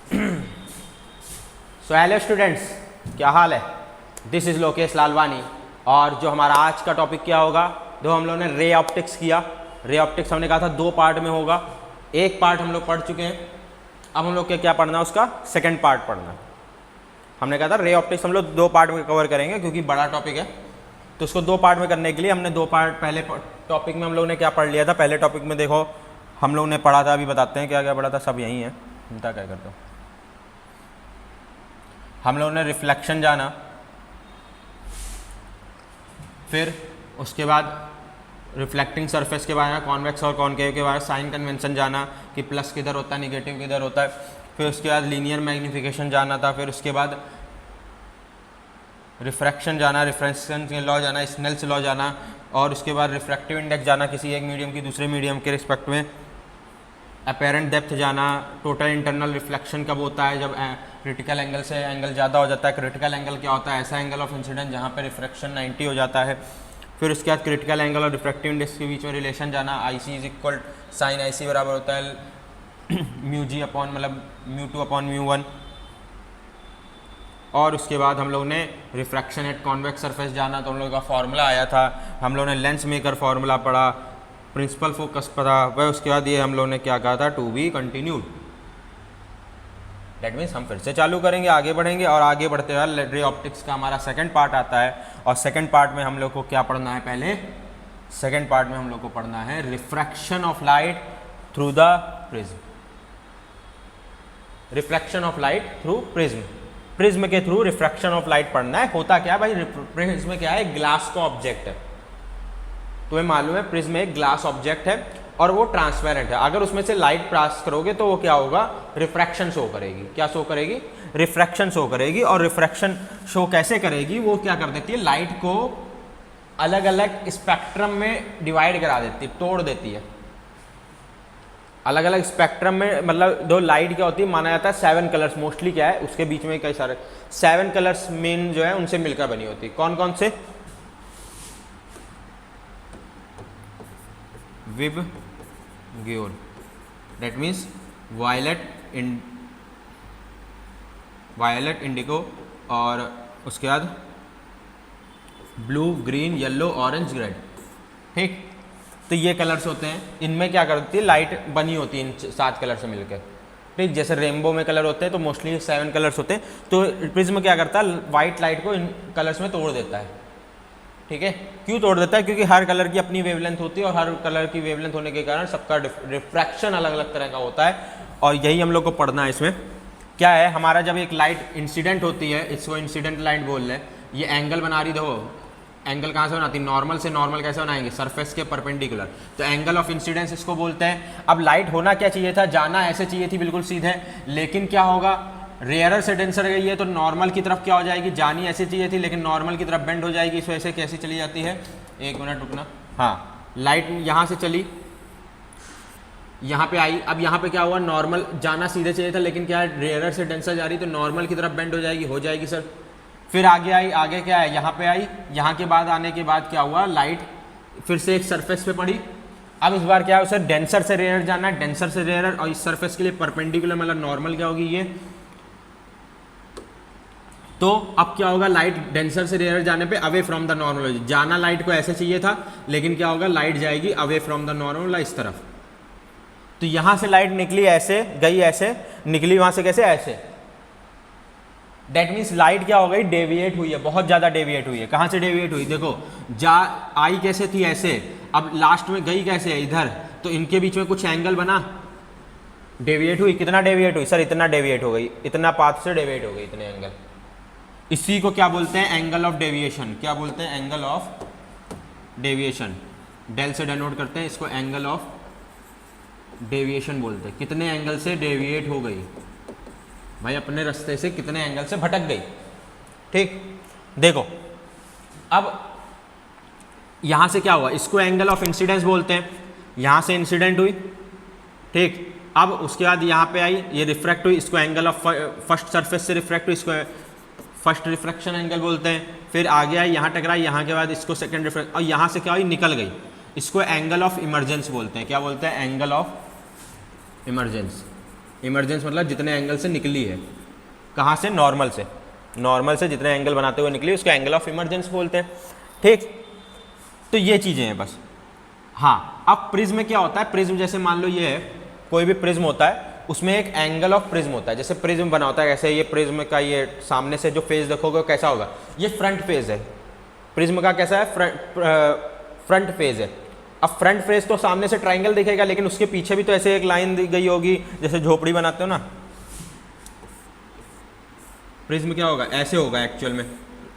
So hello students, क्या हाल है। This is Lokesh Lalwani. और जो हमारा आज का टॉपिक क्या होगा, जो हम लोगों ने रे ऑप्टिक्स किया। रे ऑप्टिक्स हमने कहा था 2 पार्ट में होगा। एक पार्ट हम लोग पढ़ चुके हैं, अब हम लोग के क्या पढ़ना है, उसका सेकंड पार्ट पढ़ना है। हमने कहा था रे ऑप्टिक्स हम लोग 2 पार्ट में कवर करेंगे क्योंकि बड़ा टॉपिक है, तो उसको 2 पार्ट में करने के लिए हमने 2 पार्ट, पहले टॉपिक में हम लोग ने क्या पढ़ लिया था। पहले टॉपिक में देखो हम लोग ने पढ़ा था, अभी बताते हैं क्या क्या पढ़ा था, सब यही है, चिंता क्या करते हो। हम लोगों ने रिफ्लेक्शन जाना, फिर उसके बाद रिफ्लेक्टिंग सरफेस के बारे में, कॉन्वेक्स और कॉनकेव के बारे में, साइन कन्वेंशन जाना कि प्लस किधर होता है, निगेटिव किधर होता है। फिर उसके बाद लीनियर मैग्नीफिकेशन जाना था। फिर उसके बाद रिफ्रैक्शन जाना, रिफ्रैक्शन के लॉ जाना, स्नेल्स लॉ जाना। और उसके बाद रिफ्रैक्टिव इंडेक्स जाना किसी एक मीडियम की दूसरे मीडियम के रिस्पेक्ट में। अपेरेंट डेप्थ जाना, टोटल इंटरनल रिफ्लेक्शन कब होता है, जब क्रिटिकल एंगल से एंगल ज़्यादा हो जाता है। क्रिटिकल एंगल क्या होता है, ऐसा एंगल ऑफ इंसिडेंट जहाँ पे रिफ्रैक्शन 90 हो जाता है। फिर उसके बाद क्रिटिकल एंगल और रिफ्रैक्टिव इंडेक्स के बीच में रिलेशन जाना, आई सी इज इक्वल साइन आई सी बराबर होता है म्यू जी अपॉन मतलब म्यू 2 अपॉन म्यू 1। और उसके बाद हम लोग ने रिफ्रैक्शन एट कॉन्वेक्स सरफेस जाना, तो हम लोग का फार्मूला आया था। हम लोग ने लेंस मेकर फार्मूला पढ़ा, प्रिंसिपल फोकस पढ़ा। वह उसके बाद ये हम लोग ने क्या कहा था, to be continued. That means हम फिर से चालू करेंगे, आगे बढ़ेंगे। और आगे बढ़ते हुए रे ऑप्टिक्स का हमारा सेकंड पार्ट आता है। और सेकंड पार्ट में हम लोग को क्या पढ़ना है, पहले सेकंड पार्ट में हम लोग को पढ़ना है refraction of light through the prism. Reflection of light through prism, prism के थ्रू रिफ्रैक्शन ऑफ लाइट पढ़ना है। होता क्या है भाई, प्रिज्म क्या है, ग्लास का ऑब्जेक्ट है। तुम्हें मालूम है प्रिज्म एक ग्लास ऑब्जेक्ट है और वो ट्रांसपेरेंट है। अगर उसमें से लाइट पास करोगे तो वो क्या होगा, रिफ्रैक्शन शो करेगी। क्या शो करेगी, रिफ्रैक्शन शो करेगी। और रिफ्रैक्शन शो कैसे करेगी, वो क्या कर देती है, लाइट को अलग अलग स्पेक्ट्रम में डिवाइड करा देती है, तोड़ देती है। अलग अलग स्पेक्ट्रम में मतलब दो लाइट क्या होती है, माना जाता है 7 कलर्स मोस्टली क्या है, उसके बीच में कई सारे 7 कलर्स मेन जो है उनसे मिलकर बनी होती है। कौन कौन से, विब ग्योर, दैट मीन्स वायलेट इंडिगो, और उसके बाद blue green yellow orange red. ठीक, तो ये कलर्स होते हैं। इनमें क्या करती है, लाइट बनी होती है इन 7 कलर से मिलकर। ठीक, जैसे रेनबो में कलर होते हैं तो मोस्टली 7 कलर्स होते हैं। तो प्रिज्म क्या करता है, वाइट लाइट को इन कलर्स में तोड़ देता है। ठीक है, क्यों तोड़ देता है, क्योंकि हर कलर की अपनी वेवलेंथ होती है और हर कलर की वेवलेंथ होने के कारण सबका रिफ्रैक्शन अलग अलग तरह का होता है। और यही हम लोग को पढ़ना है। इसमें क्या है, हमारा जब एक लाइट इंसिडेंट होती है, इसको इंसिडेंट लाइट बोल रहे हैं। ये एंगल बना रही, देखो एंगल कहाँ से बनाती है, नॉर्मल से। नॉर्मल कैसे बनाएंगे, सरफेस के परपेंडिकुलर, तो एंगल ऑफ इंसिडेंस इसको बोलते हैं। अब लाइट होना क्या चाहिए था, जाना ऐसे चाहिए थी बिल्कुल सीधे, लेकिन क्या होगा, रेयरर से डेंसर गई है तो नॉर्मल की तरफ क्या हो जाएगी, जानी ऐसे चाहिए थी लेकिन नॉर्मल की तरफ बेंड हो जाएगी। इस वजह से कैसी चली जाती है, एक मिनट रुकना। हाँ, लाइट यहाँ से चली, यहाँ पे आई। अब यहाँ पे क्या हुआ, नॉर्मल जाना सीधे चाहिए था लेकिन क्या है, रेयरर से डेंसर जा रही तो नॉर्मल की तरफ बेंड हो जाएगी सर। फिर आगे आई, आगे क्या है, यहाँ पे आई। यहाँ के बाद आने के बाद क्या हुआ, लाइट फिर से एक सरफेस पे पड़ी। अब इस बार क्या है, उसे डेंसर से रेयर जाना है, डेंसर से रेयर। और इस सरफेस के लिए परपेंडिकुलर मतलब नॉर्मल क्या होगी, ये। तो अब क्या होगा, लाइट डेंसर से रेयर जाने पे अवे फ्रॉम द नॉर्मल, जाना लाइट को ऐसे चाहिए था लेकिन क्या होगा, लाइट जाएगी अवे फ्रॉम द नॉर्मल इस तरफ। तो यहां से लाइट निकली ऐसे, गई ऐसे, निकली वहां से कैसे, ऐसे। दैट मीन्स लाइट क्या हो गई, डेविएट हुई है, बहुत ज़्यादा डेविएट हुई है। कहाँ से डेविएट हुई, देखो आई कैसे थी, ऐसे। अब लास्ट में गई कैसे है, इधर। तो इनके बीच में कुछ एंगल बना, डेविएट हुई। कितना डेविएट हुई सर, इतना डेविएट हो गई, इतना पाथ से डेविएट हो गई, इतने एंगल। इसी को क्या बोलते हैं, एंगल ऑफ डेविएशन। क्या बोलते हैं, एंगल ऑफ डेविएशन। डेल से डेनोट करते हैं इसको, एंगल ऑफ डेविएशन बोलते हैं। कितने एंगल से डेविएट हो गई भाई, अपने रास्ते से कितने एंगल से भटक गई। ठीक, देखो अब यहां से क्या हुआ, इसको एंगल ऑफ इंसिडेंस बोलते हैं। यहां से इंसिडेंट हुई, ठीक। अब उसके बाद यहाँ पे आई, ये रिफ्रैक्ट हुई, इसको एंगल ऑफ फर्स्ट सरफेस से रिफ्रैक्ट हुई, इसको फर्स्ट रिफ्रैक्शन एंगल बोलते हैं। फिर आगे आई, यहाँ टकराई, यहाँ के बाद इसको सेकंड रिफ्रैक्ट, और यहाँ से क्या हुई, निकल गई, इसको एंगल ऑफ इमरजेंस बोलते हैं। क्या बोलते हैं, एंगल ऑफ इमरजेंस। इमरजेंस मतलब जितने एंगल से निकली है, कहाँ से, नॉर्मल से, नॉर्मल से जितने एंगल बनाते हुए निकली उसको एंगल ऑफ इमरजेंस बोलते हैं। ठीक, तो ये चीज़ें हैं बस। हाँ, अब प्रिज्म में क्या होता है, प्रिज्म जैसे मान लो ये है, कोई भी प्रिज्म होता है उसमें एक एंगल ऑफ प्रिज्म होता है। जैसे प्रिज्म बना होता है ऐसे, ये प्रिज्म का ये सामने से जो फेस देखोगे कैसा होगा, ये फ्रंट फेज है प्रिज्म का, कैसा है, फ्रंट फेज है। अब फ्रंट फेज तो सामने से ट्राइंगल दिखेगा, लेकिन उसके पीछे भी तो ऐसे एक लाइन दी गई होगी, जैसे झोपड़ी बनाते हो ना, प्रिज्म क्या होगा, ऐसे होगा एक्चुअल में।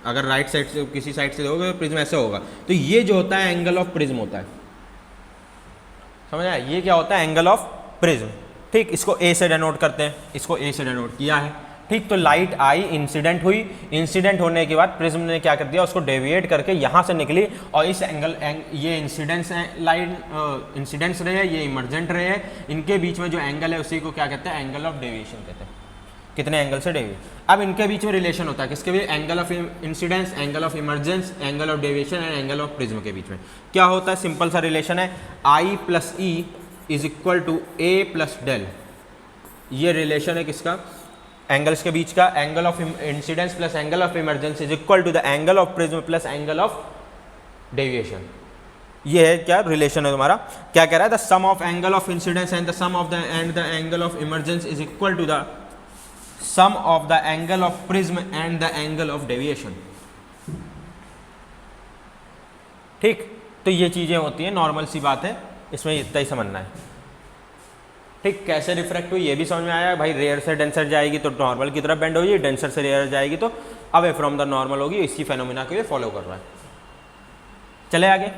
अगर राइट साइड से किसी साइड से देखोगे तो प्रिज्म ऐसे होगा। तो ये जो होता है एंगल ऑफ प्रिज्म होता है, समझ आया, ये क्या होता है, एंगल ऑफ प्रिज्म। ठीक, इसको ए से डिनोट करते हैं, इसको ए से डिनोट किया है। ठीक, तो लाइट आई, इंसिडेंट हुई, इंसिडेंट होने के बाद प्रिज्म ने क्या कर दिया, उसको डेविएट करके यहाँ से निकली, और इस ये इंसिडेंस लाइट इंसिडेंस रहे, ये इमरजेंट रहे, इनके बीच में जो एंगल है उसी को क्या कहते हैं, एंगल ऑफ डेविएशन कहते हैं। कितने एंगल से डेविएट, अब इनके बीच में रिलेशन होता है किसके भी, angle of incidence, angle of emergence, angle of deviation and angle of prism के बीच में क्या होता है, सिंपल सा रिलेशन है, I plus E is equal to A plus del. ये रिलेशन है किसका, एंगल्स के बीच का, angle of incidence plus angle of emergence is equal to the angle of prism plus angle of deviation. ये है क्या रिलेशन है तुम्हारा, क्या कह रहा है, the sum of angle of incidence and the sum of the angle of emergence is equal to the sum of the angle of prism and the angle of deviation. ठीक, तो ये चीजें होती हैं, नॉर्मल सी बात है, इसमें इतना ही समझना है। ठीक, कैसे रिफ्रैक्ट हुई ये भी समझ में आया भाई, रेयर से डेंसर जाएगी तो नॉर्मल की तरफ बेंड होगी, डेंसर से रेयर जाएगी तो अवे फ्रॉम द नॉर्मल होगी, इसी फेनोमेना को ये फॉलो कर रहा है। चले आगे।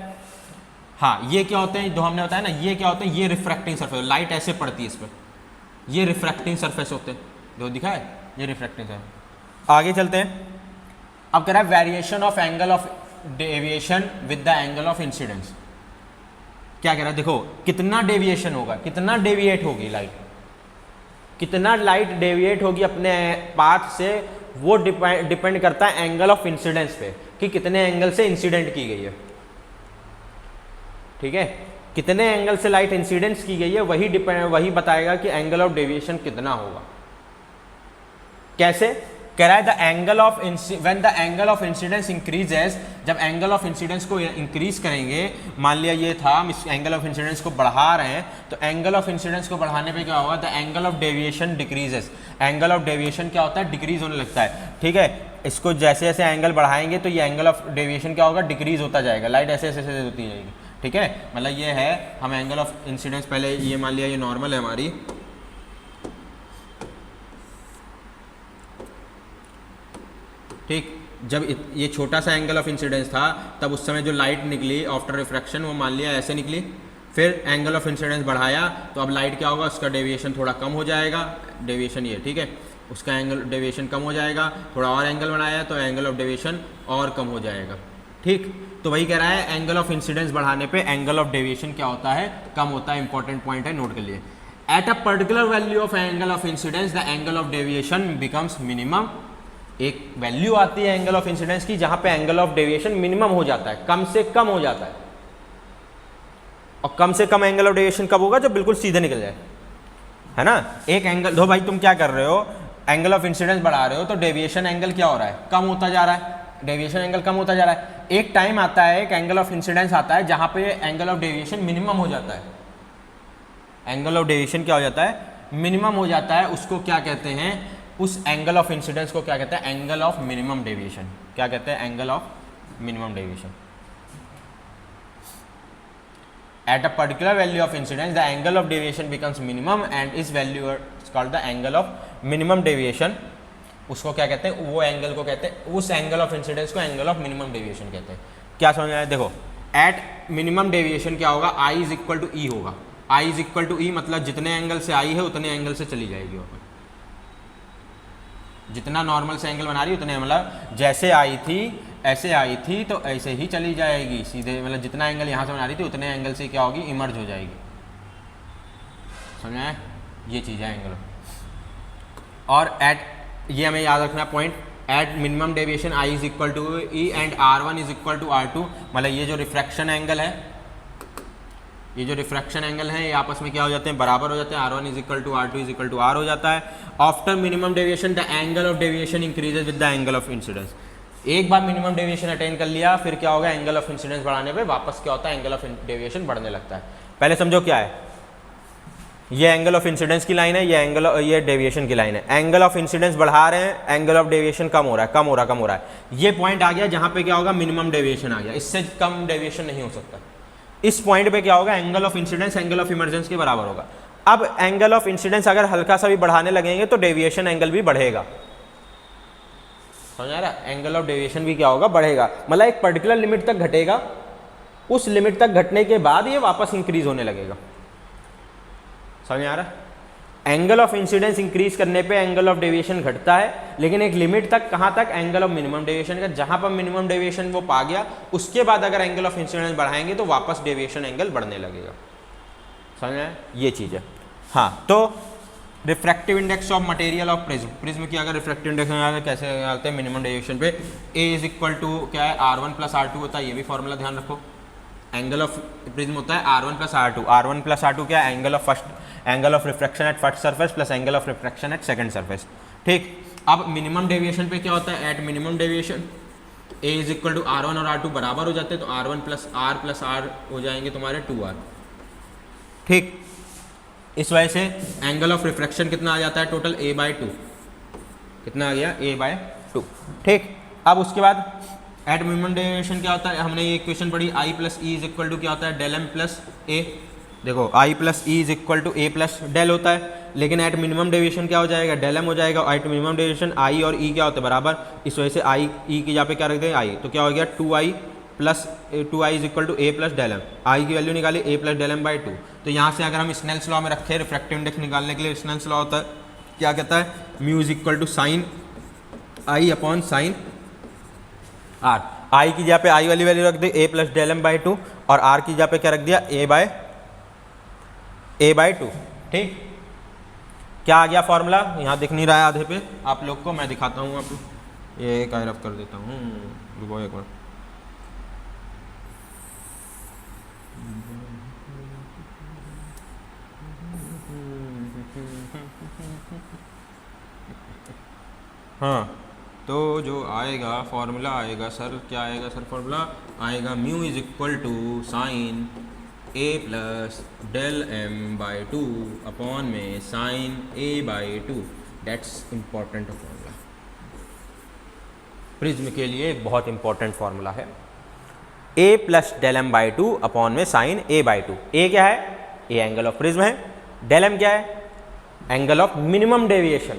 हाँ, ये क्या होते हैं, जो हमने बताया ना, ये क्या होते हैं, ये रिफ्रैक्टिंग सरफेस, लाइट ऐसे पड़ती है इस पर, ये रिफ्रैक्टिंग सरफेस होते हैं, जो दिखा है ये रिफ्रैक्टिंग सरफेस। आगे चलते हैं। अब कह रहा है variation of angle of deviation with the angle of incidence. क्या कह रहा है, देखो कितना डेविएशन होगा, कितना डेविएट होगी लाइट, कितना लाइट डेविएट होगी अपने पाथ से, वो डिपेंड करता है एंगल ऑफ इंसिडेंस पे, कि कितने एंगल से इंसिडेंट की गई है। ठीक है, कितने एंगल से लाइट इंसिडेंस की गई है वही बताएगा कि एंगल ऑफ डेविएशन कितना होगा। कैसे, कह रहा है the angle of when the angle of incidence increases, जब एंगल ऑफ इंसिडेंस को इंक्रीज करेंगे, मान लिया ये था, हम इस एंगल ऑफ इंसिडेंस को बढ़ा रहे हैं, तो एंगल ऑफ इंसिडेंस को बढ़ाने पे क्या होगा, the angle of deviation decreases. Angle of deviation क्या होता है, डिक्रीज होने लगता है। ठीक है, इसको जैसे जैसे एंगल बढ़ाएंगे तो ये एंगल ऑफ डेविएशन क्या होगा, डिक्रीज होता जाएगा, लाइट ऐसे ऐसे ऐसे होती जाएगी। ठीक है, मतलब ये है, हम एंगल ऑफ इंसिडेंस पहले ये मान लिया ये नॉर्मल है हमारी, ठीक, जब ये छोटा सा एंगल ऑफ इंसिडेंस था तब उस समय जो लाइट निकली आफ्टर रिफ्रैक्शन वो मान लिया ऐसे निकली, फिर एंगल ऑफ इंसिडेंस बढ़ाया तो अब लाइट क्या होगा, उसका डेविएशन थोड़ा कम हो जाएगा, डेविएशन ये, ठीक है, उसका एंगल डेविएशन कम हो जाएगा, थोड़ा और एंगल बनाया तो एंगल ऑफ डेविएशन और कम हो जाएगा। ठीक, तो वही कह रहा है एंगल ऑफ इंसिडेंस बढ़ाने पे एंगल ऑफ डेविएशन क्या होता है, कम होता है। इंपॉर्टेंट पॉइंट है, नोट कर लिए। At a particular value of angle of incidence the angle of deviation becomes minimum. एक वैल्यू आती है एंगल ऑफ इंसिडेंस की जहां पे एंगल ऑफ डेविएशन मिनिमम हो जाता है, कम से कम हो जाता है। और कम से कम एंगल ऑफ डेविएशन कब होगा, जब बिल्कुल सीधे निकल जाए, है ना। एक एंगल दो भाई, तुम क्या कर रहे हो, एंगल ऑफ इंसिडेंस बढ़ा रहे हो तो डेविएशन एंगल क्या हो रहा है, कम होता जा रहा है, डेविएशन एंगल कम होता जा रहा है। एक टाइम आता है, एक एंगल ऑफ इंसिडेंस आता है जहां पे एंगल ऑफ डेविएशन मिनिमम हो जाता है। एंगल ऑफ डेविएशन क्या हो जाता है, मिनिमम हो जाता है। उसको क्या कहते हैं, उस एंगल ऑफ इंसिडेंस को क्या कहते हैं, एंगल ऑफ मिनिमम डेविएशन। क्या कहते हैं, angle of minimum deviation. At a particular value of incidence, the angle of deviation becomes minimum and is value is called the angle of minimum deviation. उसको क्या कहते हैं, वो एंगल को कहते हैं, उस एंगल ऑफ इंसिडेंस को एंगल ऑफ मिनिमम डेविएशन कहते हैं। क्या समझ में आया, देखो एट मिनिमम डेविएशन क्या होगा, आई इज इक्वल टू ई होगा। आई इज इक्वल टू ई मतलब जितने एंगल से आई है उतने एंगल से चली जाएगी वो, जितना नॉर्मल से एंगल बना रही है उतने, मतलब जैसे आई थी ऐसे आई थी तो ऐसे ही चली जाएगी सीधे, मतलब जितना एंगल यहाँ से बना रही थी उतने एंगल से क्या होगी, इमर्ज हो जाएगी। समझ में आया, ये चीज़ है एंगल। और एट, ये हमें याद रखना point, at minimum deviation I is equal to E and R1 is equal to R2, मतलब ये जो रिफ्रैक्शन एंगल है ये जो रिफ्रैक्शन एंगल है ये आपस में क्या हो जाते हैं, बराबर हो जाते हैं। R1 is equal to R2 is equal to R हो जाता है। After minimum deviation the angle of deviation increases with the angle of incidence. एक बार मिनिमम डेविएशन अटेन कर लिया, फिर क्या होगा, एंगल ऑफ इंसिडेंस बढ़ाने पे वापस क्या होता है, एंगल ऑफ डेविएशन बढ़ने लगता है। पहले समझो क्या है, ये एंगल ऑफ इंसिडेंस की लाइन है, ये डेविएशन की लाइन है। एंगल ऑफ इंसिडेंस बढ़ा रहे हैं, एंगल ऑफ डेविएशन कम हो रहा है, कम हो रहा है। ये पॉइंट आ गया जहां पे क्या होगा, मिनिमम डेविएशन आ गया, इससे कम डेविएशन नहीं हो सकता। इस पॉइंट पे क्या होगा, angle of incidence angle of emergence के बराबर होगा। अब एंगल ऑफ इंसिडेंस अगर हल्का सा भी बढ़ाने लगेंगे तो डेविएशन एंगल भी बढ़ेगा, समझ आ रहा है। एंगल ऑफ डेविएशन भी क्या होगा, बढ़ेगा। मतलब एक पर्टिकुलर लिमिट तक घटेगा, उस लिमिट तक घटने के बाद ये वापस इंक्रीज होने लगेगा, समझ आ रहा है। एंगल ऑफ इंसिडेंस इंक्रीज करने पे एंगल ऑफ डेविएशन घटता है, लेकिन एक लिमिट तक, कहाँ तक, एंगल ऑफ मिनिमम डेविएशन का। जहां पर मिनिमम डेविएशन वो पा गया, उसके बाद अगर एंगल ऑफ इंसिडेंस बढ़ाएंगे तो वापस डेविएशन एंगल बढ़ने लगेगा, समझ आया, ये चीज़ है। हाँ, तो refractive index of material of prism, prism की अगर रिफ्रैक्टिव इंडेक्स में कैसे निकालते हैं, मिनिमम डेविएशन पे ए इज इक्वल टू क्या है, R1 प्लस R2 होता है, ये भी फॉर्मूला ध्यान रखो। एंगल ऑफ प्रिज्म होता है R1 plus R2, R1 plus R2 क्या है, angle of refraction at first surface plus angle of refraction at second surface, ठीक। अब मिनिमम डेविएशन पे क्या होता है, at minimum deviation A is equal to R1 और R2 बराबर हो जाते हैं, तो R1 प्लस R हो जाएंगे तुम्हारे 2R, ठीक। इस वजह से एंगल ऑफ रिफ्रैक्शन कितना आ जाता है, टोटल A/2, कितना आ गया, A/2, ठीक। अब उसके बाद एट मिनिमम डेविएशन क्या होता है, हमने ये इक्वेशन पढ़ी, I plus E is equal to क्या होता है, डेल एम प्लस ए। देखो I plus E is equal to A plus del होता है, लेकिन एट मिनिमम डेविएशन क्या हो जाएगा, डेल एम हो जाएगा। एट मिनिमम डेविएशन I और E क्या होते हैं, बराबर। इस वजह से I E की यहाँ पे क्या रख दें, I, तो क्या हो गया 2I plus 2I is equal to A plus del M. I की वैल्यू निकाली a plus del M by 2। तो यहाँ से अगर हम स्नेल्स लॉ में रखें रिफ्रैक्टिव इंडेक्स निकालने के लिए, स्नेल्स लॉ होता है, क्या कहता है, mu is equal to sine I upon sine R। I की जगह पे I वाली वैल्यू रख दी a plus del M by 2, और R की जगह पे क्या रख दिया, a बाई 2, ठीक। क्या आ गया फॉर्मूला, यहाँ दिख नहीं रहा है आधे पे आप लोग को, मैं दिखाता हूँ आपको, ये काय रफ कर देता हूँ, रुको एक बार। हाँ, तो जो आएगा फॉर्मूला आएगा सर, क्या आएगा सर, फॉर्मूला आएगा mu is equal to sine a plus del M by 2 upon में sine a by 2। That's important formula, prism के लिए एक बहुत इंपॉर्टेंट फॉर्मूला है। a plus del M by 2 upon में साइन a बाई 2। a क्या है, a एंगल ऑफ प्रिज्म है, डेल एम क्या है, angle of minimum deviation,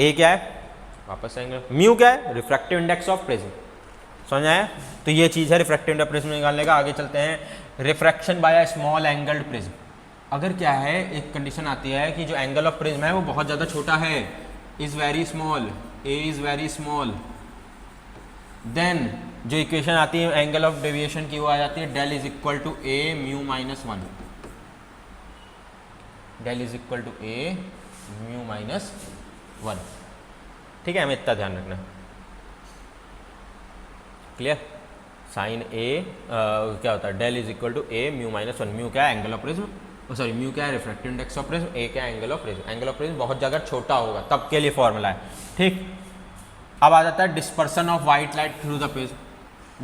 a क्या है, वापस एंगल, म्यू क्या है, रिफ्रैक्टिव इंडेक्स ऑफ प्रिज्म, समझ आया। तो ये चीज़ है रिफ्रैक्टिव इंडेक्स प्रिज्म निकालने का। आगे चलते हैं, refraction by a small angled prism. अगर क्या है, एक कंडीशन आती है कि जो एंगल ऑफ प्रिज्म है वो बहुत ज़्यादा छोटा है, is very small, A is very small, then जो इक्वेशन आती है एंगल ऑफ डेविएशन की वो आ जाती है del is equal to A mu minus 1, del is equal to A mu minus 1, ठीक है। हमें इतना ध्यान रखना है, क्लियर। साइन ए क्या होता है, del is equal to A mu minus 1। Mu क्या है, angle of prism, sorry mu क्या है, refractive index of prism, A क्या है, angle of prism. Angle of prism बहुत ज़्यादा छोटा होगा तब के लिए फॉर्मूला है, ठीक। अब आ जाता है dispersion of white light through the prism.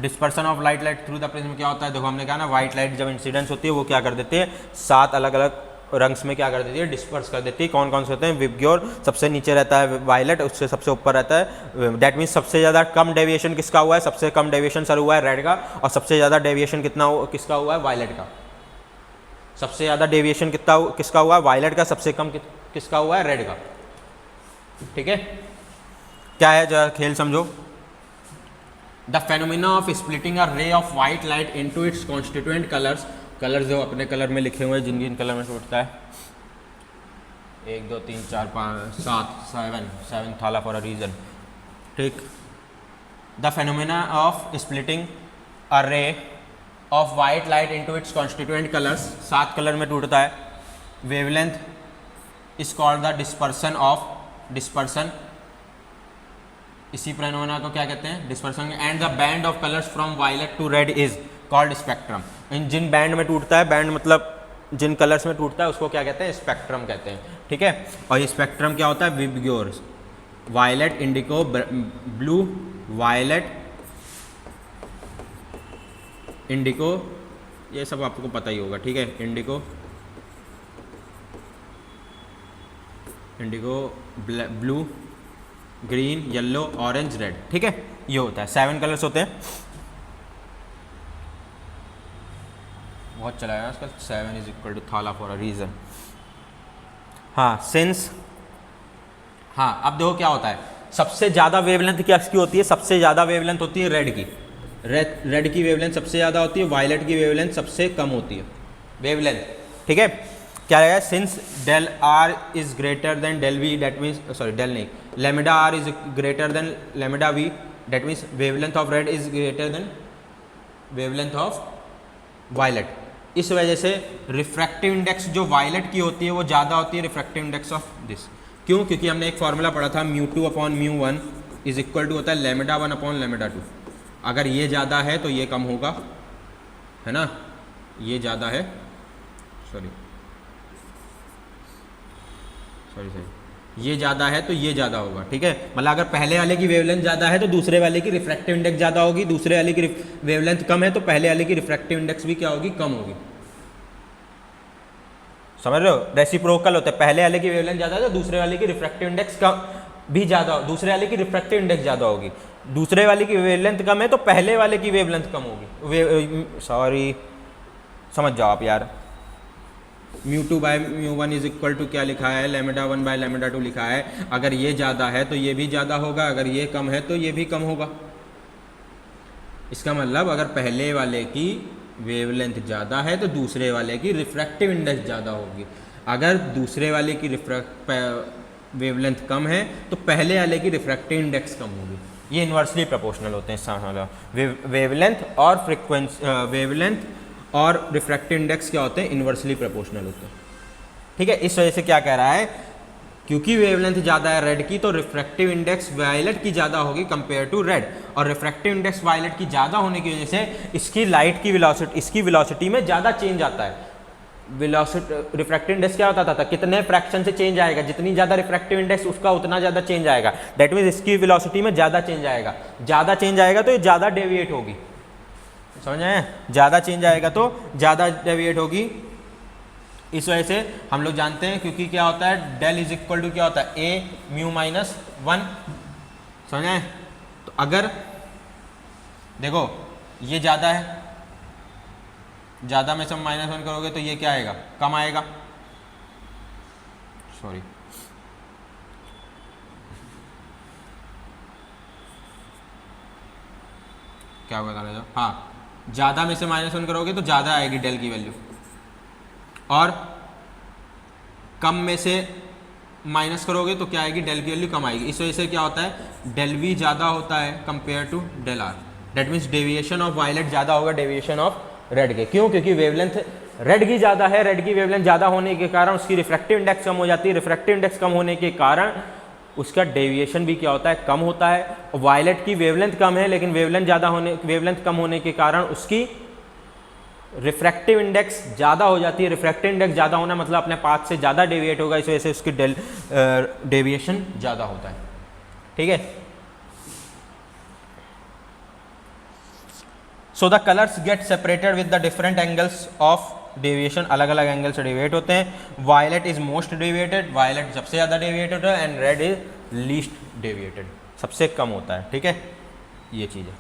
Dispersion of light through the prism क्या होता है, देखो हमने कहा ना, वाइट लाइट जब इंसिडेंस होती है वो क्या कर देती है, 7 अलग अलग रंग्स में क्या कर देती है, डिस्पर्स कर देती है। कौन कौन से होते हैं, विबग्योर सबसे नीचे रहता है, वायलेट उससे सबसे ऊपर रहता है। दैट मीन्स सबसे ज़्यादा कम डेविएशन किसका हुआ है, सबसे कम डेविएशन सर हुआ है रेड का, और सबसे ज़्यादा डेविएशन किसका हुआ है, वायलेट का। सबसे ज़्यादा डेविएशन किसका हुआ है, वायलेट का, सबसे कम किसका हुआ है, रेड का, ठीक है। क्या है, जरा खेल समझो। The phenomena of splitting a ray of white light into its constituent colours, colour जो अपने कलर में लिखे हुए हैं, जिन जिन कलर में से उठता है, 1 2 3 4 5 7 थाला फॉर अ रीजन, ठीक। The phenomena of splitting a ray of white light into its constituent colours, 7 colour में टूटता है। Wavelength is called the dispersion of, dispersion, इसी फेनोमेना को क्या कहते हैं, dispersion. And the band of colours from violet to red is, called spectrum. इन जिन बैंड में टूटता है, बैंड मतलब जिन कलर्स में टूटता है उसको क्या कहते हैं, स्पेक्ट्रम कहते हैं, ठीक है। और ये स्पेक्ट्रम क्या होता है, VIBGYOR, violet, indigo, blue, violet, indigo, ये सब आपको पता ही होगा, ठीक है। Indigo, blue, green, yellow, orange, red, ठीक है। ये होता है 7 कलर्स होते हैं। बहुत चलाया है आजकल, 7 इज इक्वल टू थाला फॉर अ रीज़न। हाँ सिंस, हाँ अब देखो क्या होता है, सबसे ज़्यादा वेवलेंथ क्या इसकी होती है, सबसे ज़्यादा वेवलेंथ होती है रेड की। रेड की वेवलेंथ सबसे ज़्यादा होती है, वायलेट की वेवलेंथ सबसे कम होती है वेवलेंथ, ठीक है। क्या रहेगा, since del R is greater than del V, that means sorry del नहीं, lambda R is greater than lambda V, that means wavelength of red is greater than wavelength of violet. इस वजह से refractive index जो violet की होती है वो ज़्यादा होती है रिफ्रैक्टिव इंडेक्स ऑफ दिस। क्यों, क्योंकि हमने एक फॉर्मूला पढ़ा था, μ2 अपॉन μ1 इज इक्वल टू होता है लेमिडा 1 अपॉन लेमिडा 2। अगर ये ज़्यादा है तो ये कम होगा, है ना, ये ज़्यादा है, सॉरी ये ज़्यादा है तो ये ज़्यादा होगा, ठीक है। मतलब अगर पहले वाले की वेवलेंथ ज़्यादा है तो दूसरे वाले की रिफ्रैक्टिव इंडेक्स ज़्यादा होगी, दूसरे वाले की वेवलेंथ कम है तो पहले वाले की रिफ्रैक्टिव इंडेक्स भी क्या होगी, कम होगी। समझ रहे हो, रेसिप्रोकल होता है, पहले वाले की वेवलेंथ ज़्यादा है तो दूसरे वाले की रिफ्रैक्टिव इंडेक्स कम भी ज़्यादा, दूसरे वाले की रिफ्रैक्टिव इंडेक्स ज़्यादा होगी। दूसरे वाले की वेवलेंथ कम है तो पहले वाले की वेवलेंथ कम होगी, सॉरी समझ जाओ आप यार। μ2 बाय μ1 इज इक्वल टू क्या लिखा है, लेमिडा 1 बाय लेमिडा 2 लिखा है। अगर ये ज़्यादा है तो ये भी ज़्यादा होगा, अगर ये कम है तो ये भी कम होगा। इसका मतलब अगर पहले वाले की वेवलेंथ ज़्यादा है तो दूसरे वाले की रिफ्रैक्टिव इंडेक्स ज़्यादा होगी, अगर दूसरे वाले की वेवलेंथ कम है तो पहले वाले की रिफ्रैक्टिव इंडेक्स कम होगी। ये इन्वर्सली प्रोपोर्शनल होते हैं। वेवलेंथ और फ्रीक्वेंसी, वेवलेंथ और रिफ्रैक्टिव इंडेक्स क्या होते हैं, इन्वर्सली प्रोपोर्शनल होते हैं, ठीक है। इस वजह से क्या कह रहा है, क्योंकि वेवलेंथ ज़्यादा है रेड की तो रिफ्रैक्टिव इंडेक्स वायलेट की ज़्यादा होगी कंपेयर टू रेड, और रिफ्रैक्टिव इंडेक्स वायलेट की ज़्यादा होने की वजह से इसकी लाइट की वेलोसिटी, इसकी वेलोसिटी में ज़्यादा चेंज आता है। वेलोसिटी, रिफ्रैक्टिव इंडेक्स क्या होता था, कितने फ्रैक्शन से चेंज आएगा, जितनी ज़्यादा रिफ्रैक्टिव इंडेक्स उसका उतना ज़्यादा चेंज आएगा। दैट मीन्स इसकी वेलोसिटी में ज़्यादा चेंज आएगा, ज़्यादा चेंज आएगा तो ये ज़्यादा डेविएट होगी, समझ आए, ज़्यादा चेंज आएगा तो ज़्यादा डेविएट होगी। इस वजह से हम लोग जानते हैं, क्योंकि क्या होता है, डेल इज इक्वल टू क्या होता है, ए म्यू माइनस 1, समझ आए। तो अगर देखो ये ज़्यादा है, ज़्यादा में से -1 करोगे तो ये क्या आएगा, कम आएगा, सॉरी क्या होगा, हाँ ज़्यादा में से -1 करोगे तो ज़्यादा आएगी डेल की वैल्यू, और कम में से माइनस करोगे तो क्या आएगी, डेल की वैल्यू कम आएगी। इस वजह से क्या होता है, डेल वी ज़्यादा होता है compare to del R. That means deviation of violet ज़्यादा होगा डेविएशन ऑफ रेड के। क्यों, क्योंकि वेवलेंथ रेड की ज़्यादा है, रेड की वेवलेंथ ज़्यादा होने के कारण उसकी रिफ्रैक्टिव इंडेक्स कम हो जाती है, रिफ्रैक्टिव इंडेक्स कम होने के कारण उसका डेविएशन भी क्या होता है, कम होता है। वायलेट की वेवलेंथ कम है लेकिन वेवलेंथ कम होने के कारण उसकी रिफ्रैक्टिव इंडेक्स ज़्यादा हो जाती है। रिफ्रैक्टिव इंडेक्स ज़्यादा होना मतलब अपने पाथ से ज़्यादा डेविएट होगा, इस वजह से उसकी डेविएशन ज़्यादा होता है, ठीक है। So the colours get separated with the different angles of deviation, अलग अलग एंगल से डेविएट होते हैं। Violet is most deviated, violet सबसे ज़्यादा डेविएटेड है, and red is least deviated, सबसे कम होता है, ठीक है। ये चीज़ है,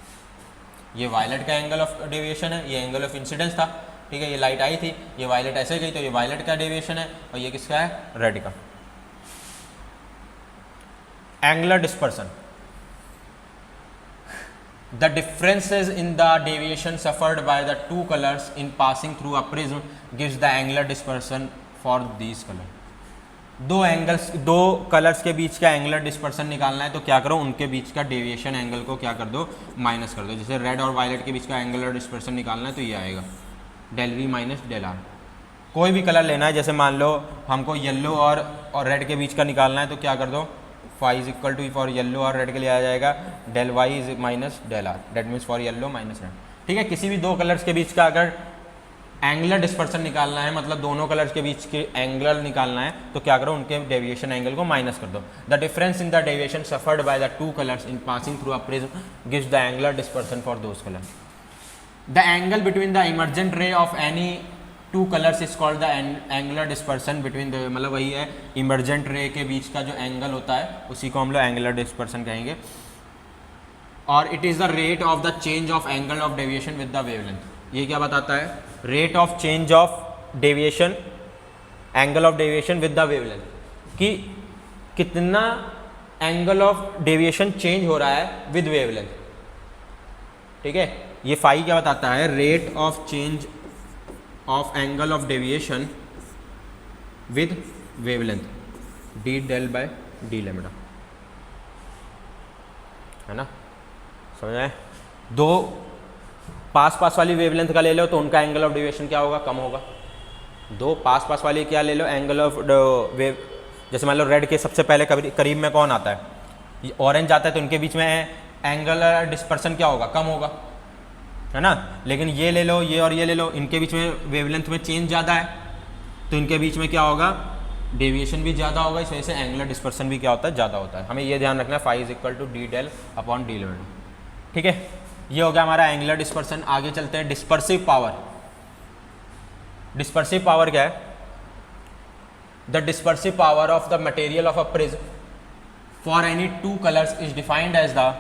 ये वायलेट का एंगल ऑफ डेविएशन है, ये एंगल ऑफ इंसिडेंस था, ठीक है। ये लाइट आई थी, ये वायलेट ऐसे गई तो ये वायलेट का डेविएशन है, और ये किसका है, रेड का। Angular dispersion, the differences in the deviation suffered by the two colors in passing through a prism gives the angular dispersion for these colors। दो कलर्स के बीच का एंगुलर डिस्पर्सन निकालना है तो क्या करो, उनके बीच का डेविएशन एंगल को क्या कर दो, माइनस कर दो। जैसे रेड और वायलेट के बीच का एंगुलर डिस्पर्सन निकालना है तो ये आएगा del V minus del R. कोई भी कलर लेना है, जैसे मान लो हमको येलो और रेड के बीच का निकालना है तो क्या कर दो, phi is equal to for yellow और रेड के लिए आ जाएगा del Y is minus del R, that means for yellow minus red. ठीक है। किसी भी दो कलर्स के बीच का अगर एंगुलर डिस्पर्सन निकालना है, मतलब दोनों कलर्स के बीच के एंगुलर निकालना है, तो क्या करो, उनके डेविएशन एंगल को माइनस कर दो। The difference in the deviation suffered by the two colours in passing through a prism gives the angular dispersion for those colour. The angle between the emergent ray of any two colours is called the angular dispersion between the, मतलब वही है emergent रे के बीच का जो angle होता है उसी को हम लोग एंगुलर डिस्पर्सन कहेंगे। और it is the rate of the change of angle of deviation with the wavelength. ये क्या बताता है, rate of change of deviation, angle of deviation with the wavelength, कि कितना एंगल ऑफ डेविएशन चेंज हो रहा है विद वेवलेंथ। ठीक है, ये फाई क्या बताता है, rate of change of angle of deviation with wavelength, D del by D lambda, है ना, समझ आए। दो पास वाली वेवलेंथ का ले लो तो उनका एंगल ऑफ डेविएशन क्या होगा, कम होगा। दो पास वाली क्या ले लो, एंगल ऑफ वेव, जैसे मान लो रेड के सबसे पहले करीब में कौन आता है, ये ऑरेंज आता है, तो उनके बीच में एंगल डिस्पर्सन क्या होगा, कम होगा, है ना। लेकिन ये ले लो, ये और ये ले लो, इनके बीच में वेवलेंथ में चेंज ज़्यादा है, तो इनके बीच में क्या होगा, डेविएशन भी ज़्यादा होगा, इस वजह से एंगुलर डिस्पर्सन भी क्या होता है, ज़्यादा होता है। हमें ये ध्यान रखना है, phi is equal to D del upon D lambda. ठीक है, ये हो गया हमारा एंगुलर डिस्पर्सन। आगे चलते हैं डिस्पर्सिव पावर। डिस्पर्सिव पावर क्या है, the dispersive power of the material of a prism for any two colours is defined as the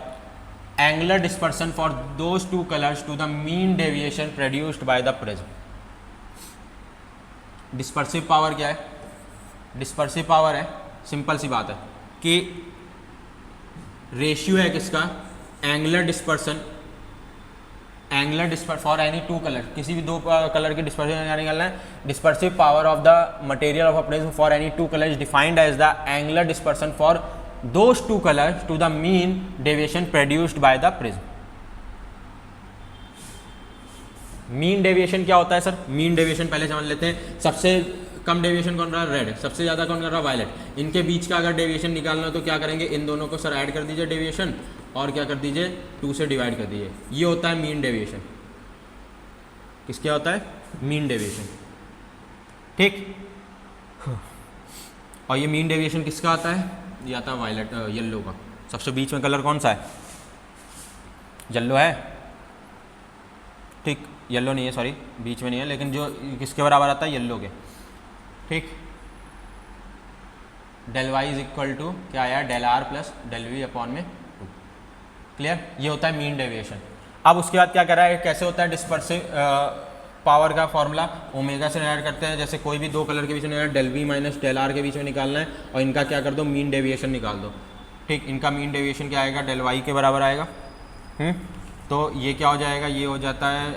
angular dispersion for those two colours to the mean deviation produced by the prism. Dispersive power क्या है, dispersive power है, simple सी बात है कि ratio है किसका, angular dispersion for any two colour, किसी भी दो कलर की डिस्पर्सन निकालना है। Dispersive power of the material of a prism for any two colour is defined as the angular dispersion for those two colours to the mean deviation produced by the prism. Mean deviation क्या होता है sir, mean deviation पहले समझ लेते हैं। सबसे कम deviation कौन रहा, रेड, सबसे ज़्यादा कौन कर रहा, वायलेट। इनके बीच का अगर डेविएशन निकालना हो तो क्या करेंगे, इन दोनों को सर ऐड कर दीजिए डेविएशन, और क्या कर दीजिए, 2 से डिवाइड कर दीजिए। ये होता है मीन डेविएशन। किसका होता है, मीन डेविएशन। ठीक, और ये मीन डेविएशन किसका आता है, ये आता है वायलेट, येलो का। सबसे बीच में कलर कौन सा है, येलो है। ठीक, येलो नहीं है, सॉरी बीच में नहीं है, लेकिन जो किसके बराबर आता है, येलो के। ठीक, del Y is equal to क्या आया, del R plus del V upon में 2। क्लियर, ये होता है मीन डेविएशन। अब उसके बाद क्या कर रहा है, कैसे होता है डिस्पर्सिव पावर का फॉर्मूला, ओमेगा से ऐड करते हैं। जैसे कोई भी दो कलर के बीच में del V minus del R के बीच में निकालना है, और इनका क्या कर दो, मीन डेविएशन निकाल दो। ठीक, इनका मीन डेविएशन क्या आएगा, डेल वाई के बराबर आएगा। तो ये क्या हो जाएगा, ये हो जाता है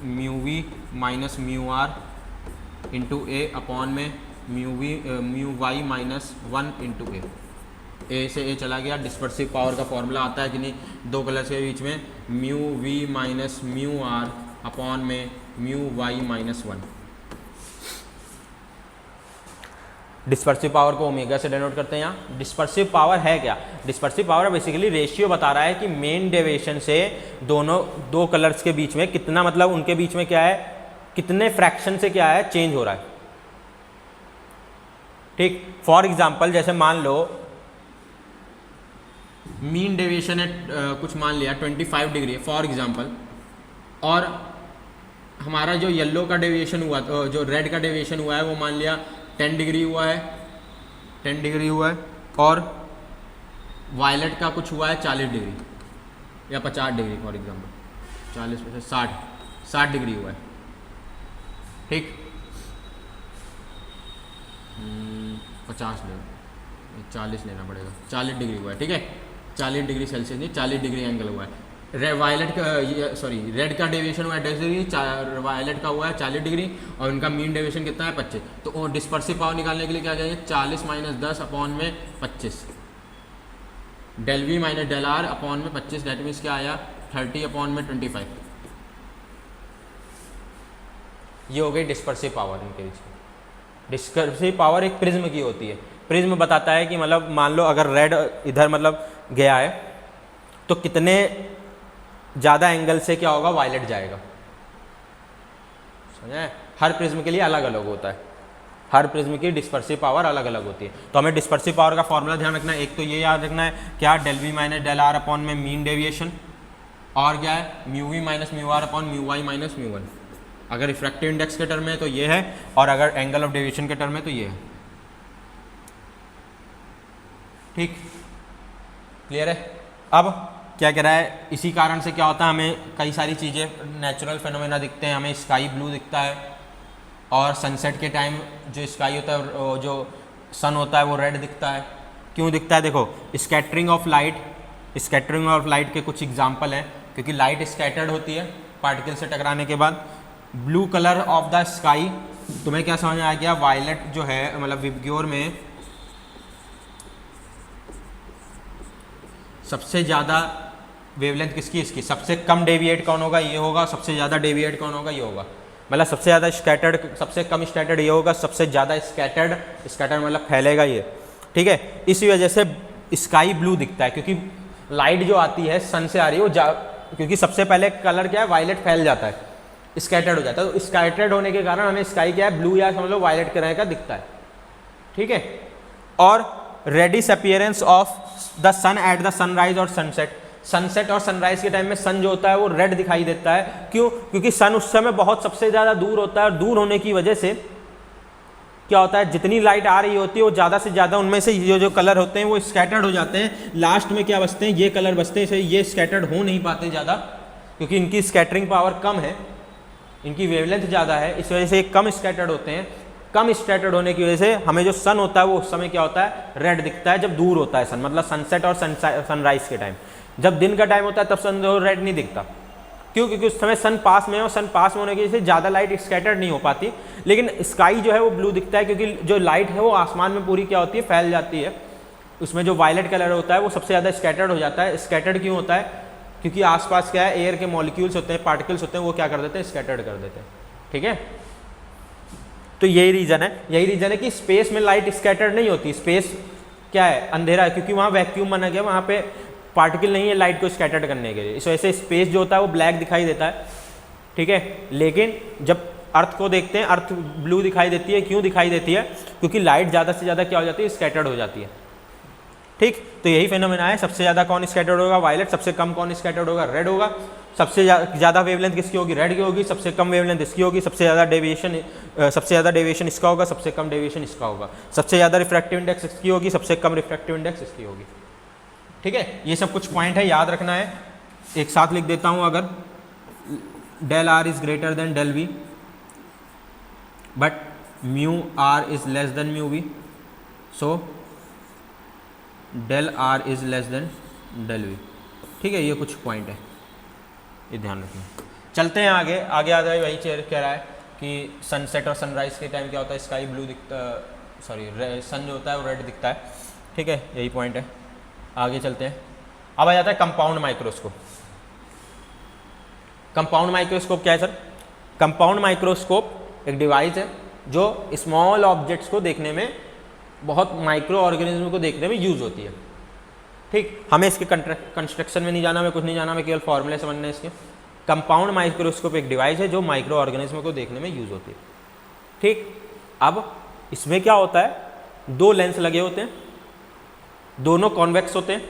mu V minus mu R into A upon में mu Y minus 1 into A से ए चला गया। डिस्पर्सिव पावर का फॉर्मूला आता है कि नहीं, दो कलर्स के बीच में mu V minus mu R upon में mu Y minus 1। Dispersive power को ओमेगा से डिनोट करते हैं। यहाँ डिस्पर्सिव पावर है क्या, डिस्पर्सिव पावर बेसिकली रेशियो बता रहा है कि मेन डेविएशन से दोनों दो कलर्स के बीच में कितना, मतलब उनके बीच में क्या है, कितने फ्रैक्शन से क्या है, चेंज हो रहा है। ठीक, फॉर एग्जाम्पल जैसे मान लो मीन डेविएशन है कुछ मान लिया 25 डिग्री फॉर एग्जाम्पल, और हमारा जो येलो का डेविएशन हुआ, जो रेड का डेविएशन हुआ है वो मान लिया 10 डिग्री हुआ है, 10 डिग्री हुआ है, और वायलेट का कुछ हुआ है 40 डिग्री या 50 डिग्री फॉर एग्जाम्पल, 40 में से 60 डिग्री हुआ है। ठीक, 50 ले, 40 लेना पड़ेगा, 40 डिग्री हुआ है। ठीक है, 40 डिग्री सेल्सियस नहीं, 40 डिग्री एंगल हुआ है। वायलेट का, सॉरी रेड का डेविएशन हुआ है 10 डिग्री, वायलेट का हुआ है 40 डिग्री, और इनका मीन डेविएशन कितना है 25। तो डिस्पर्सिव पावर निकालने के लिए क्या जाएंगे, 40 माइनस 10 अपॉन में 25, del V minus del R upon में 25, डेट मीन्स क्या आया 30 अपॉन में 25। ये हो गई डिस्पर्सिव पावर इनके बीच में। डिस्पर्सिव पावर एक प्रिज्म की होती है। प्रिज्म बताता है कि मतलब मान लो अगर रेड इधर मतलब गया है तो कितने ज़्यादा एंगल से क्या होगा, वायलेट जाएगा। समझे? हर प्रिज्म के लिए अलग अलग होता है, हर प्रिज्म की डिस्पर्सिव पावर अलग अलग होती है। तो हमें डिस्पर्सिव पावर का फॉर्मूला ध्यान रखना है। एक तो ये याद रखना है क्या, del V minus del R upon में मीन डेविएशन, और क्या है mu V minus mu R upon mu Y minus mu one. अगर रिफ्रैक्टिव इंडेक्स के टर्म में तो ये है, और अगर एंगल ऑफ डेविएशन के टर्म में तो ये है। ठीक, क्लियर है? अब क्या कह रहा है, इसी कारण से क्या होता है, हमें कई सारी चीज़ें नेचुरल फेनोमेना दिखते हैं। हमें स्काई ब्लू दिखता है, और सनसेट के टाइम जो स्काई होता है, जो सन होता है वो रेड दिखता है। क्यों दिखता है? देखो, scattering of light, scattering of light के कुछ एग्जांपल हैं, क्योंकि लाइट स्कैटर्ड होती है पार्टिकल से टकराने के बाद। Blue colour of the sky, तुम्हें क्या समझ में आ गया, वायलेट जो है, मतलब विबग्योर में सबसे ज़्यादा वेवलेंथ किसकी, इसकी। सबसे कम डेविएट कौन होगा, ये होगा। सबसे ज़्यादा डेविएट कौन होगा, ये होगा। मतलब सबसे ज़्यादा स्कैटर्ड, सबसे कम स्कैटर्ड ये होगा, सबसे ज़्यादा स्कैटर्ड, स्कैटर्ड मतलब फैलेगा ये। ठीक है, इसी वजह से स्काई ब्लू दिखता है, क्योंकि लाइट जो आती है सन से आ रही है वो क्योंकि सबसे पहले कलर क्या है, वायलेट फैल जाता है, स्कैटर्ड हो जाता है। तो स्कैटर्ड होने के कारण हमें स्काई क्या है, ब्लू या समझ लो वायलेट कलर का दिखता है। ठीक है, और reddish appearance of the sun at the sunrise और सनसेट। सनसेट और सनराइज के टाइम में सन जो होता है वो रेड दिखाई देता है। क्यों? क्योंकि सन उस समय बहुत सबसे ज़्यादा दूर होता है, और दूर होने की वजह से क्या होता है, जितनी लाइट आ रही होती है वो ज़्यादा से ज़्यादा उनमें से जो कलर होते हैं वो स्कैटर्ड हो जाते हैं। लास्ट में क्या बचते हैं, ये कलर बचते हैं। ये स्कैटर्ड हो नहीं पाते ज़्यादा, क्योंकि इनकी स्कैटरिंग पावर कम है, इनकी वेवलेंथ ज़्यादा है, इस वजह से कम स्कैटर्ड होते हैं। कम स्कैटर्ड होने की वजह से हमें जो सन होता है वो उस समय क्या होता है, रेड दिखता है, जब दूर होता है सन, मतलब सनसेट और सनराइज के टाइम। जब दिन का टाइम होता है तब सन रेड नहीं दिखता। क्यों? क्योंकि उस समय सन पास में है, और सन पास में होने की वजह से ज़्यादा लाइट स्कैटर्ड नहीं हो पाती। लेकिन स्काई जो है वो ब्लू दिखता है, क्योंकि जो लाइट है वो आसमान में पूरी क्या होती है, फैल जाती है। उसमें जो वायलेट कलर होता है वो सबसे ज़्यादा स्कैटर्ड हो जाता है। स्कैटर्ड क्यों होता है? क्योंकि आसपास क्या है, एयर के मॉलिक्यूल्स होते हैं, पार्टिकल्स होते हैं, वो क्या कर देते हैं, स्कैटर्ड कर देते हैं। ठीक है, तो यही रीज़न है कि स्पेस में लाइट स्कैटर्ड नहीं होती। स्पेस क्या है, अंधेरा है, क्योंकि वहाँ वैक्यूम बना गया, वहाँ पे पार्टिकल नहीं है लाइट को स्कैटर्ड करने के लिए। इस वजह से स्पेस जो होता है वो ब्लैक दिखाई देता है। ठीक है, लेकिन जब अर्थ को देखते हैं, अर्थ ब्लू दिखाई देती है। क्यों दिखाई देती है? क्योंकि लाइट ज़्यादा से ज़्यादा क्या हो जाती है, स्कैटर्ड हो जाती है। ठीक, तो यही फेनोमेना है। सबसे ज़्यादा कौन स्कैटर्ड होगा, वायलेट। सबसे कम कौन स्कैटर्ड होगा, रेड होगा। सबसे ज़्यादा वेवलेंथ किसकी होगी, रेड की होगी। सबसे कम वेवलेंथ इसकी होगी। सबसे ज़्यादा डेविएशन इसका होगा, सबसे कम डेविएशन इसका होगा। सबसे ज़्यादा रिफ्रैक्टिव इंडेक्स इसकी होगी, सबसे कम रिफ्रैक्टिव इंडेक्स इसकी होगी। ठीक है, ये सब कुछ पॉइंट है, याद रखना है। एक साथ लिख देता हूँ, अगर del R is greater than del V but mu R is less than mu V, so del R is less than del V. ठीक है, ये कुछ पॉइंट है, ये ध्यान रखना। चलते हैं आगे आ जाए। वही कह रहा है कि सनसेट और सनराइज के टाइम क्या होता है, स्काई ब्लू दिखता, सॉरी सन जो होता है वो रेड दिखता है। ठीक है, यही पॉइंट है। आगे चलते हैं। अब आ जाता है कंपाउंड माइक्रोस्कोप। कंपाउंड माइक्रोस्कोप क्या है सर? कंपाउंड माइक्रोस्कोप एक डिवाइस है जो स्मॉल ऑब्जेक्ट्स को देखने में, बहुत माइक्रो ऑर्गेनिज्म को देखने में यूज होती है। ठीक, हमें इसके कंस्ट्रक्शन में नहीं जाना, हमें कुछ नहीं जाना, हमें केवल फॉर्मूले समझना है इसके। कंपाउंड माइक्रोस्कोप एक डिवाइस है जो माइक्रो ऑर्गेनिज्म को देखने में यूज होती है। ठीक, अब इसमें क्या होता है, दो लेंस लगे होते हैं, दोनों कॉन्वेक्स होते हैं।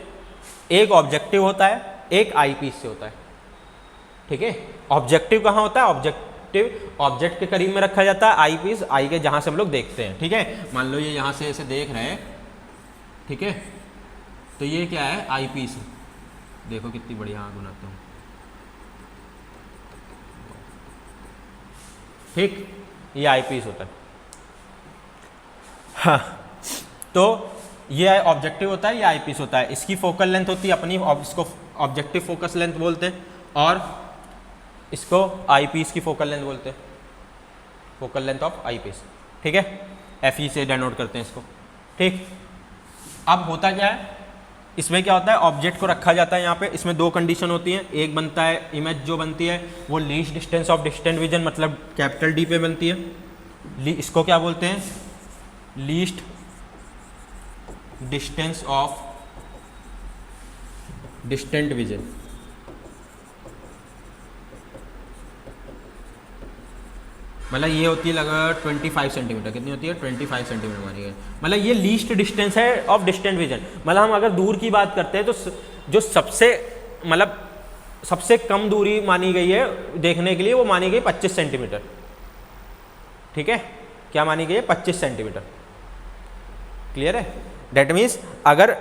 एक ऑब्जेक्टिव होता है, एक आई पीस से होता है। ठीक है, ऑब्जेक्टिव कहाँ होता है, ऑब्जेक्ट के करीब में रखा जाता है, आई पीस आई के जहाँ से हम लोग देखते हैं। ठीक है, मान लो ये यहाँ से ऐसे देख रहे हैं। ठीक है, तो ये क्या है, आई पीस। देखो कितनी बढ़िया आँख बनाता हूँ। ठीक, ये आई पीस होता है। हाँ, तो ये ऑब्जेक्टिव होता है, ये आई पीस होता है। इसकी फोकल लेंथ होती है अपनी, इसको ऑब्जेक्टिव फोकस लेंथ बोलते हैं, और इसको आई पीस की फोकल लेंथ बोलते हैं, focal length of eyepiece. ठीक है, एफ ई से डिनोट करते हैं इसको। ठीक, अब होता क्या है, इसमें क्या होता है, ऑब्जेक्ट को रखा जाता है यहाँ पे। इसमें दो कंडीशन होती हैं। एक बनता है, इमेज जो बनती है वो least distance of distant vision, मतलब कैपिटल डी पे बनती है। इसको क्या बोलते हैं, least distance of distant vision. मतलब ये होती है लगभग 25 सेंटीमीटर, कितनी होती है 25 सेंटीमीटर मानी गई। मतलब ये लीस्ट डिस्टेंस है ऑफ डिस्टेंट विजन। मतलब हम अगर दूर की बात करते हैं तो जो सबसे मतलब सबसे कम दूरी मानी गई है देखने के लिए वो मानी गई 25 सेंटीमीटर। ठीक है, क्या मानी गई है 25 सेंटीमीटर। क्लियर है? डेट मीन्स अगर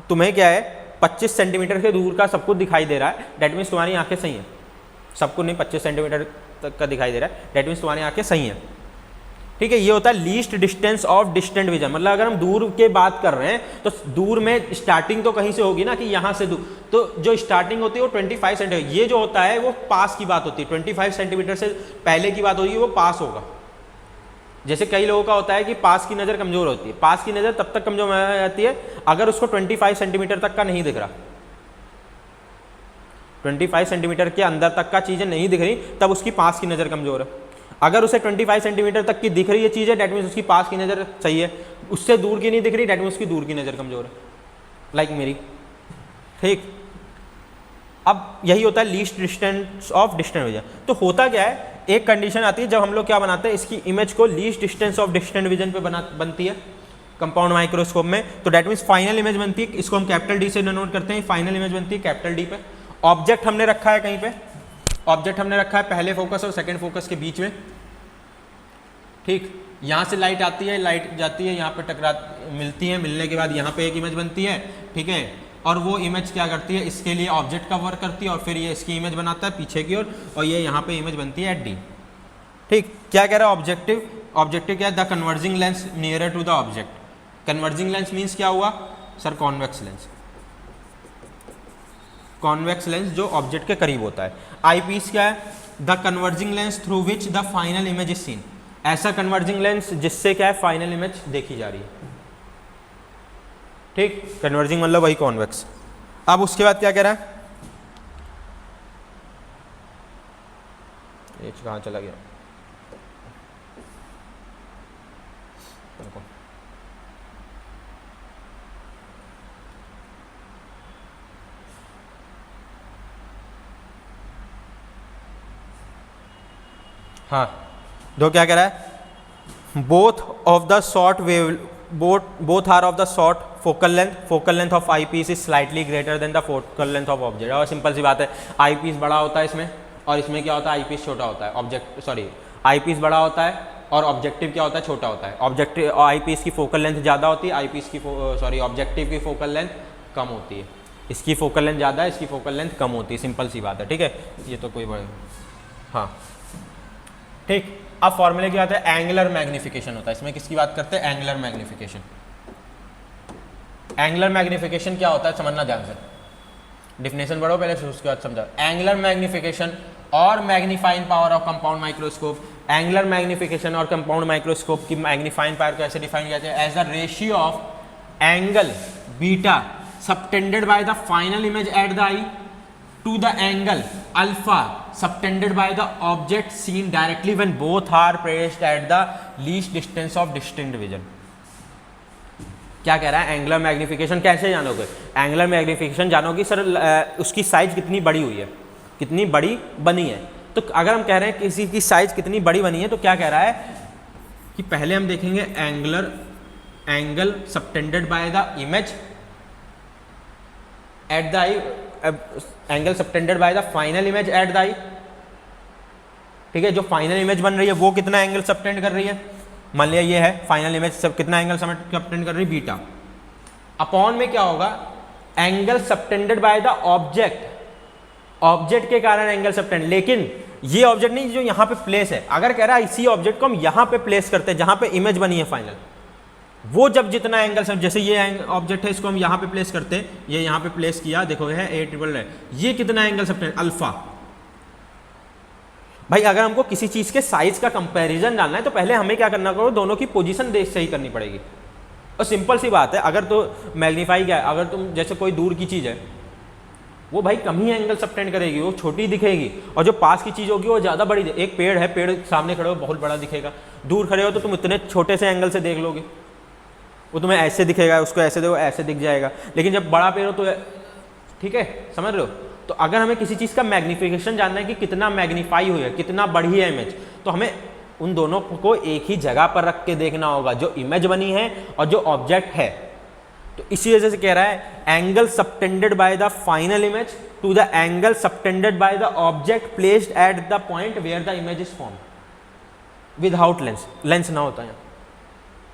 तुम्हें क्या है 25 सेंटीमीटर से दूर का सब कुछ दिखाई दे रहा है, डेट मीन्स तुम्हारी आंखें सही हैं। सबको नहीं 25 सेंटीमीटर तक का दिखाई दे रहा है, डेट मीन्स तुम्हारी आंखें सही हैं। ठीक है, ये होता है least distance of distant vision. मतलब अगर हम दूर के बात कर रहे हैं तो दूर में स्टार्टिंग तो कहीं से होगी ना, कि यहाँ से दूर, तो जो स्टार्टिंग होती है वो 25 सेंटीमीटर। ये जो होता है वो पास की बात होती है, 25 सेंटीमीटर से पहले की बात होगी वो पास होगा। जैसे कई लोगों का होता है कि पास की नज़र कमज़ोर होती है। पास की नज़र तब तक कमज़ोर हो जाती है अगर उसको 25 सेंटीमीटर तक का नहीं दिख रहा, 25 सेंटीमीटर के अंदर तक का चीज़ें नहीं दिख रही, तब उसकी पास की नज़र कमज़ोर है। अगर उसे 25 सेंटीमीटर तक की दिख रही है चीज़ें, डेट मीन्स उसकी पास की नज़र सही है। उससे दूर की नहीं दिख रही, डेट मीन्स उसकी दूर की नज़र कमज़ोर है, लाइक मेरी। ठीक, अब यही होता है least distance of distant vision. तो होता क्या है, एक कंडीशन आती है जब हम लोग क्या बनाते हैं, इसकी इमेज को least distance of distant vision पे बनती है कंपाउंड माइक्रोस्कोप में। तो डेट मीन्स फाइनल इमेज बनती है, इसको हम कैपिटल डी से डिनोट करते हैं। फाइनल इमेज बनती है कैपिटल डी पे। ऑब्जेक्ट हमने रखा है कहीं पे, ऑब्जेक्ट हमने रखा है पहले फोकस और सेकंड फोकस के बीच में। ठीक, यहाँ से लाइट आती है, लाइट जाती है, यहाँ पे टकरा मिलती है, मिलने के बाद यहाँ पे एक इमेज बनती है। ठीक है, और वो इमेज क्या करती है, इसके लिए ऑब्जेक्ट का वर्क करती है और फिर ये इसकी इमेज बनाता है पीछे की ओर, और ये यहाँ पे इमेज बनती है एट डी। ठीक, क्या कह रहा है ऑब्जेक्टिव? ऑब्जेक्टिव क्या है? The converging lens nearer to the object. Converging lens means क्या हुआ sir? Convex lens. Convex lens जो ऑब्जेक्ट के करीब होता है। आई पीस क्या है? The converging lens through which the final image is seen. ऐसा कन्वर्जिंग लेंस जिससे क्या है फाइनल इमेज देखी जा रही है। ठीक, कन्वर्जिंग मतलब वही कॉन्वेक्स। अब उसके बाद क्या कह रहा है, ये कहाँ चला गया? हाँ, दो क्या कह रहा है, both of the short wave both are of the short focal length of eyepiece is slightly greater than the focal length of object। और सिंपल सी बात है, आई पीस बड़ा होता है इसमें, और इसमें क्या होता है आई पीस छोटा होता है। ऑब्जेक्ट सॉरी आई पीस बड़ा होता है और ऑब्जेक्टिव क्या होता है छोटा होता है। ऑब्जेक्टिव आई पीस की फोकल लेंथ ज़्यादा होती है, आई पीस की ऑब्जेक्टिव की फोकल लेंथ कम होती है। इसकी फोकल लेंथ ज़्यादा है, इसकी फोकल लेंथ कम होती है, सिंपल सी बात है। ठीक है, ये तो कोई बड़े हाँ ठीक। अब फॉर्मूले की बात है, एंगुलर मैग्निफिकेशन होता है इसमें। किसकी बात करते हैं? Angular magnification. एंगुलर मैग्निफिकेशन क्या होता है समझना ध्यान से, डिफिनेशन पढ़ो पहले फिर उसके बाद समझा। एंगुलर मैग्निफिकेशन और magnifying power of compound microscope. Angular magnification और कंपाउंड माइक्रोस्कोप की मैग्नीफाइंग पावर कैसे डिफाइन किया जाता है? As the ratio of angle beta subtended by the final image at the eye to the angle alpha subtended by the object seen directly when both are placed at the least distance of distinct vision। क्या कह रहा है? Angular magnification कैसे जानोगे? Angular magnification जानोगे sir उसकी size कितनी बड़ी हुई है, कितनी बड़ी बनी है। तो अगर हम कह रहे हैं किसी की साइज कितनी बड़ी बनी है, तो क्या कह रहा है कि पहले हम देखेंगे angle subtended by the image at the eye, angle subtended by the final image at the eye. ठीक है, जो फाइनल इमेज बन रही है वो कितना एंगल सबटेंड कर रही है? मान लिया ये है फाइनल इमेज, सब कितना एंगल सबटेंड कर रही है? बीटा। अपॉन में क्या होगा? Angle subtended by the object, object के कारण एंगल सबटेंड। लेकिन ये ऑब्जेक्ट नहीं जो यहाँ पे प्लेस है, अगर कह रहा है इसी ऑब्जेक्ट को हम यहाँ पे प्लेस करते हैं जहाँ पे इमेज बनी है फाइनल, वो जब जितना एंगल सब, जैसे ये ऑब्जेक्ट है इसको हम यहाँ पे प्लेस करते हैं, ये यहाँ पे प्लेस किया, देखो है ए ट्रिपल है, ये कितना एंगल सबटेंड? अल्फा। भाई अगर हमको किसी चीज़ के साइज का कंपैरिजन जानना है तो पहले हमें क्या करना होगा? दोनों की पोजीशन सही करनी पड़ेगी। और सिंपल सी बात है, अगर तो मैग्नीफाई क्या है, अगर तुम जैसे कोई दूर की चीज़ है वो भाई कम ही एंगल सबटेंड करेगी, वो छोटी दिखेगी, और जो पास की चीज़ होगी वो ज़्यादा बड़ी। एक पेड़ है, पेड़ सामने खड़े हो बहुत बड़ा दिखेगा, दूर खड़े हो तो तुम इतने छोटे से एंगल से देख लोगे, वो तुम्हें ऐसे दिखेगा, उसको ऐसे देखो ऐसे दिख जाएगा। लेकिन जब बड़ा पेड़ हो तो ठीक है, समझ रहे हो? तो अगर हमें किसी चीज़ का मैग्नीफिकेशन जानना है कि कितना मैग्नीफाई हुई है, कितना बढ़ी है इमेज, तो हमें उन दोनों को एक ही जगह पर रख के देखना होगा, जो इमेज बनी है और जो ऑब्जेक्ट है। तो इसी वजह से कह रहा है angle subtended by the final image to the angle subtended by the object placed at the point where the image is form without lens, lens ना होता है,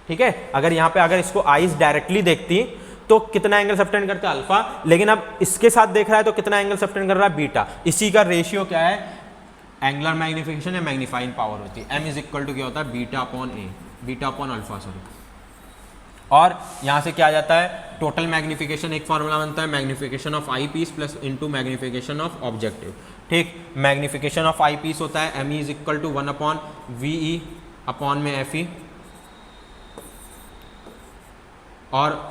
ठीक है। अगर यहाँ पे अगर इसको आईज डायरेक्टली देखती तो कितना एंगल सबटेंड करता है अल्फा, लेकिन अब इसके साथ देख रहा है तो कितना एंगल सबटेंड कर रहा है बीटा। इसी का रेशियो क्या है, एंगुलर मैग्निफिकेशन या मैग्नीफाइंग पावर होती है। m इज इक्वल टू क्या होता है बीटा अपॉन ए, बीटा अपॉन अल्फा सॉरी। और यहाँ से क्या आ जाता है टोटल मैग्निफिकेशन, एक फॉर्मूला बनता है magnification of eyepiece plus into magnification of objective, ठीक। मैग्निफिकेशन ऑफ आई पीस होता है M is equal to 1 upon V E upon में एफ ई, और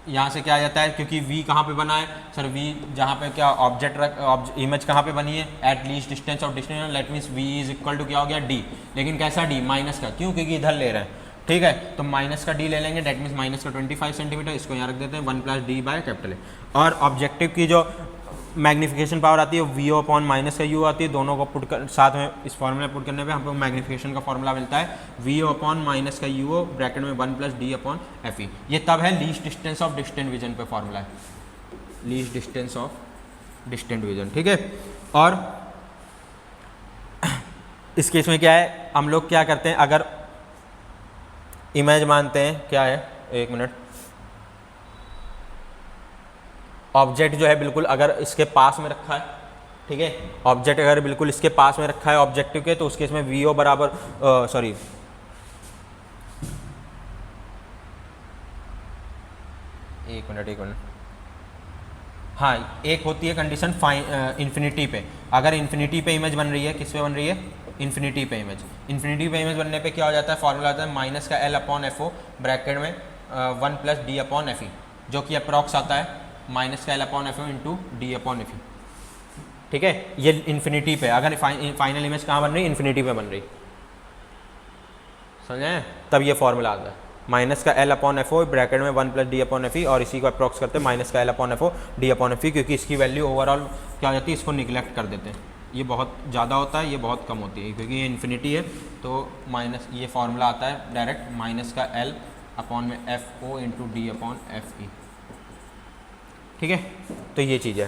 यहाँ से क्या आ जाता है क्योंकि v कहाँ पे बना है सर, v जहाँ पे क्या ऑब्जेक्ट इमेज कहाँ पे बनी है at least distance of distance, let means v is equal to क्या हो गया d, लेकिन कैसा d माइनस का, क्यों क्योंकि इधर ले रहे हैं, ठीक है। तो माइनस का d ले लेंगे, डेट मीन्स माइनस का 25 सेंटीमीटर, इसको यहाँ रख देते हैं 1 plus D by capital A. और ऑब्जेक्टिव की जो मैग्निफिकेशन पावर आती है वी ओ अपॉन माइनस का यू आती है, दोनों को पुट कर साथ में इस फॉर्मूला पुट करने पे हमको मैग्निफिकेशन का फॉर्मूला मिलता है वी ओ अपॉन माइनस का यू ओ ब्रैकेट में 1 प्लस डी अपॉन एफ ई। ये तब है least distance of distant vision पे फॉर्मूला है, least distance of distant vision, ठीक है। और इस केस में क्या है, हम लोग क्या करते हैं, अगर इमेज मानते हैं क्या है, एक मिनट, ऑब्जेक्ट जो है बिल्कुल अगर इसके पास में रखा है, ठीक है, ऑब्जेक्ट अगर बिल्कुल इसके पास में रखा है ऑब्जेक्टिव के, तो उसके इसमें वी ओ बराबर सॉरी एक मिनट, हाँ एक होती है कंडीशन इन्फिनिटी पे, अगर इन्फिनिटी पे इमेज बन रही है, किस पे बन रही है इन्फिनिटी पे इमेज, इन्फिनिटी पे इमेज बनने पे क्या हो जाता है फॉर्मूला आता है माइनस का L upon F O bracket में 1 plus D upon F E, जो कि अप्रॉक्स आता है माइनस का L upon F O into D upon F E, ठीक है। ये इन्फिनिटी पे, अगर फाइनल इमेज कहाँ बन रही है इन्फिनिटी पे बन रही, समझे, तब ये फॉर्मूला आता है माइनस का L upon F O bracket में 1 plus D upon F E, और इसी को अप्रॉक्स करते हैं माइनस का L upon F O D upon F E, क्योंकि इसकी वैल्यू ओवरऑल क्या हो जाती है, इसको निगलेक्ट कर देते हैं, ये बहुत ज़्यादा होता है, ये बहुत कम होती है, क्योंकि ये इन्फिनिटी है तो माइनस, ये फॉर्मूला आता है डायरेक्ट माइनस का एल अपॉन में F O into D upon F E, ठीक है। तो ये चीज़ है,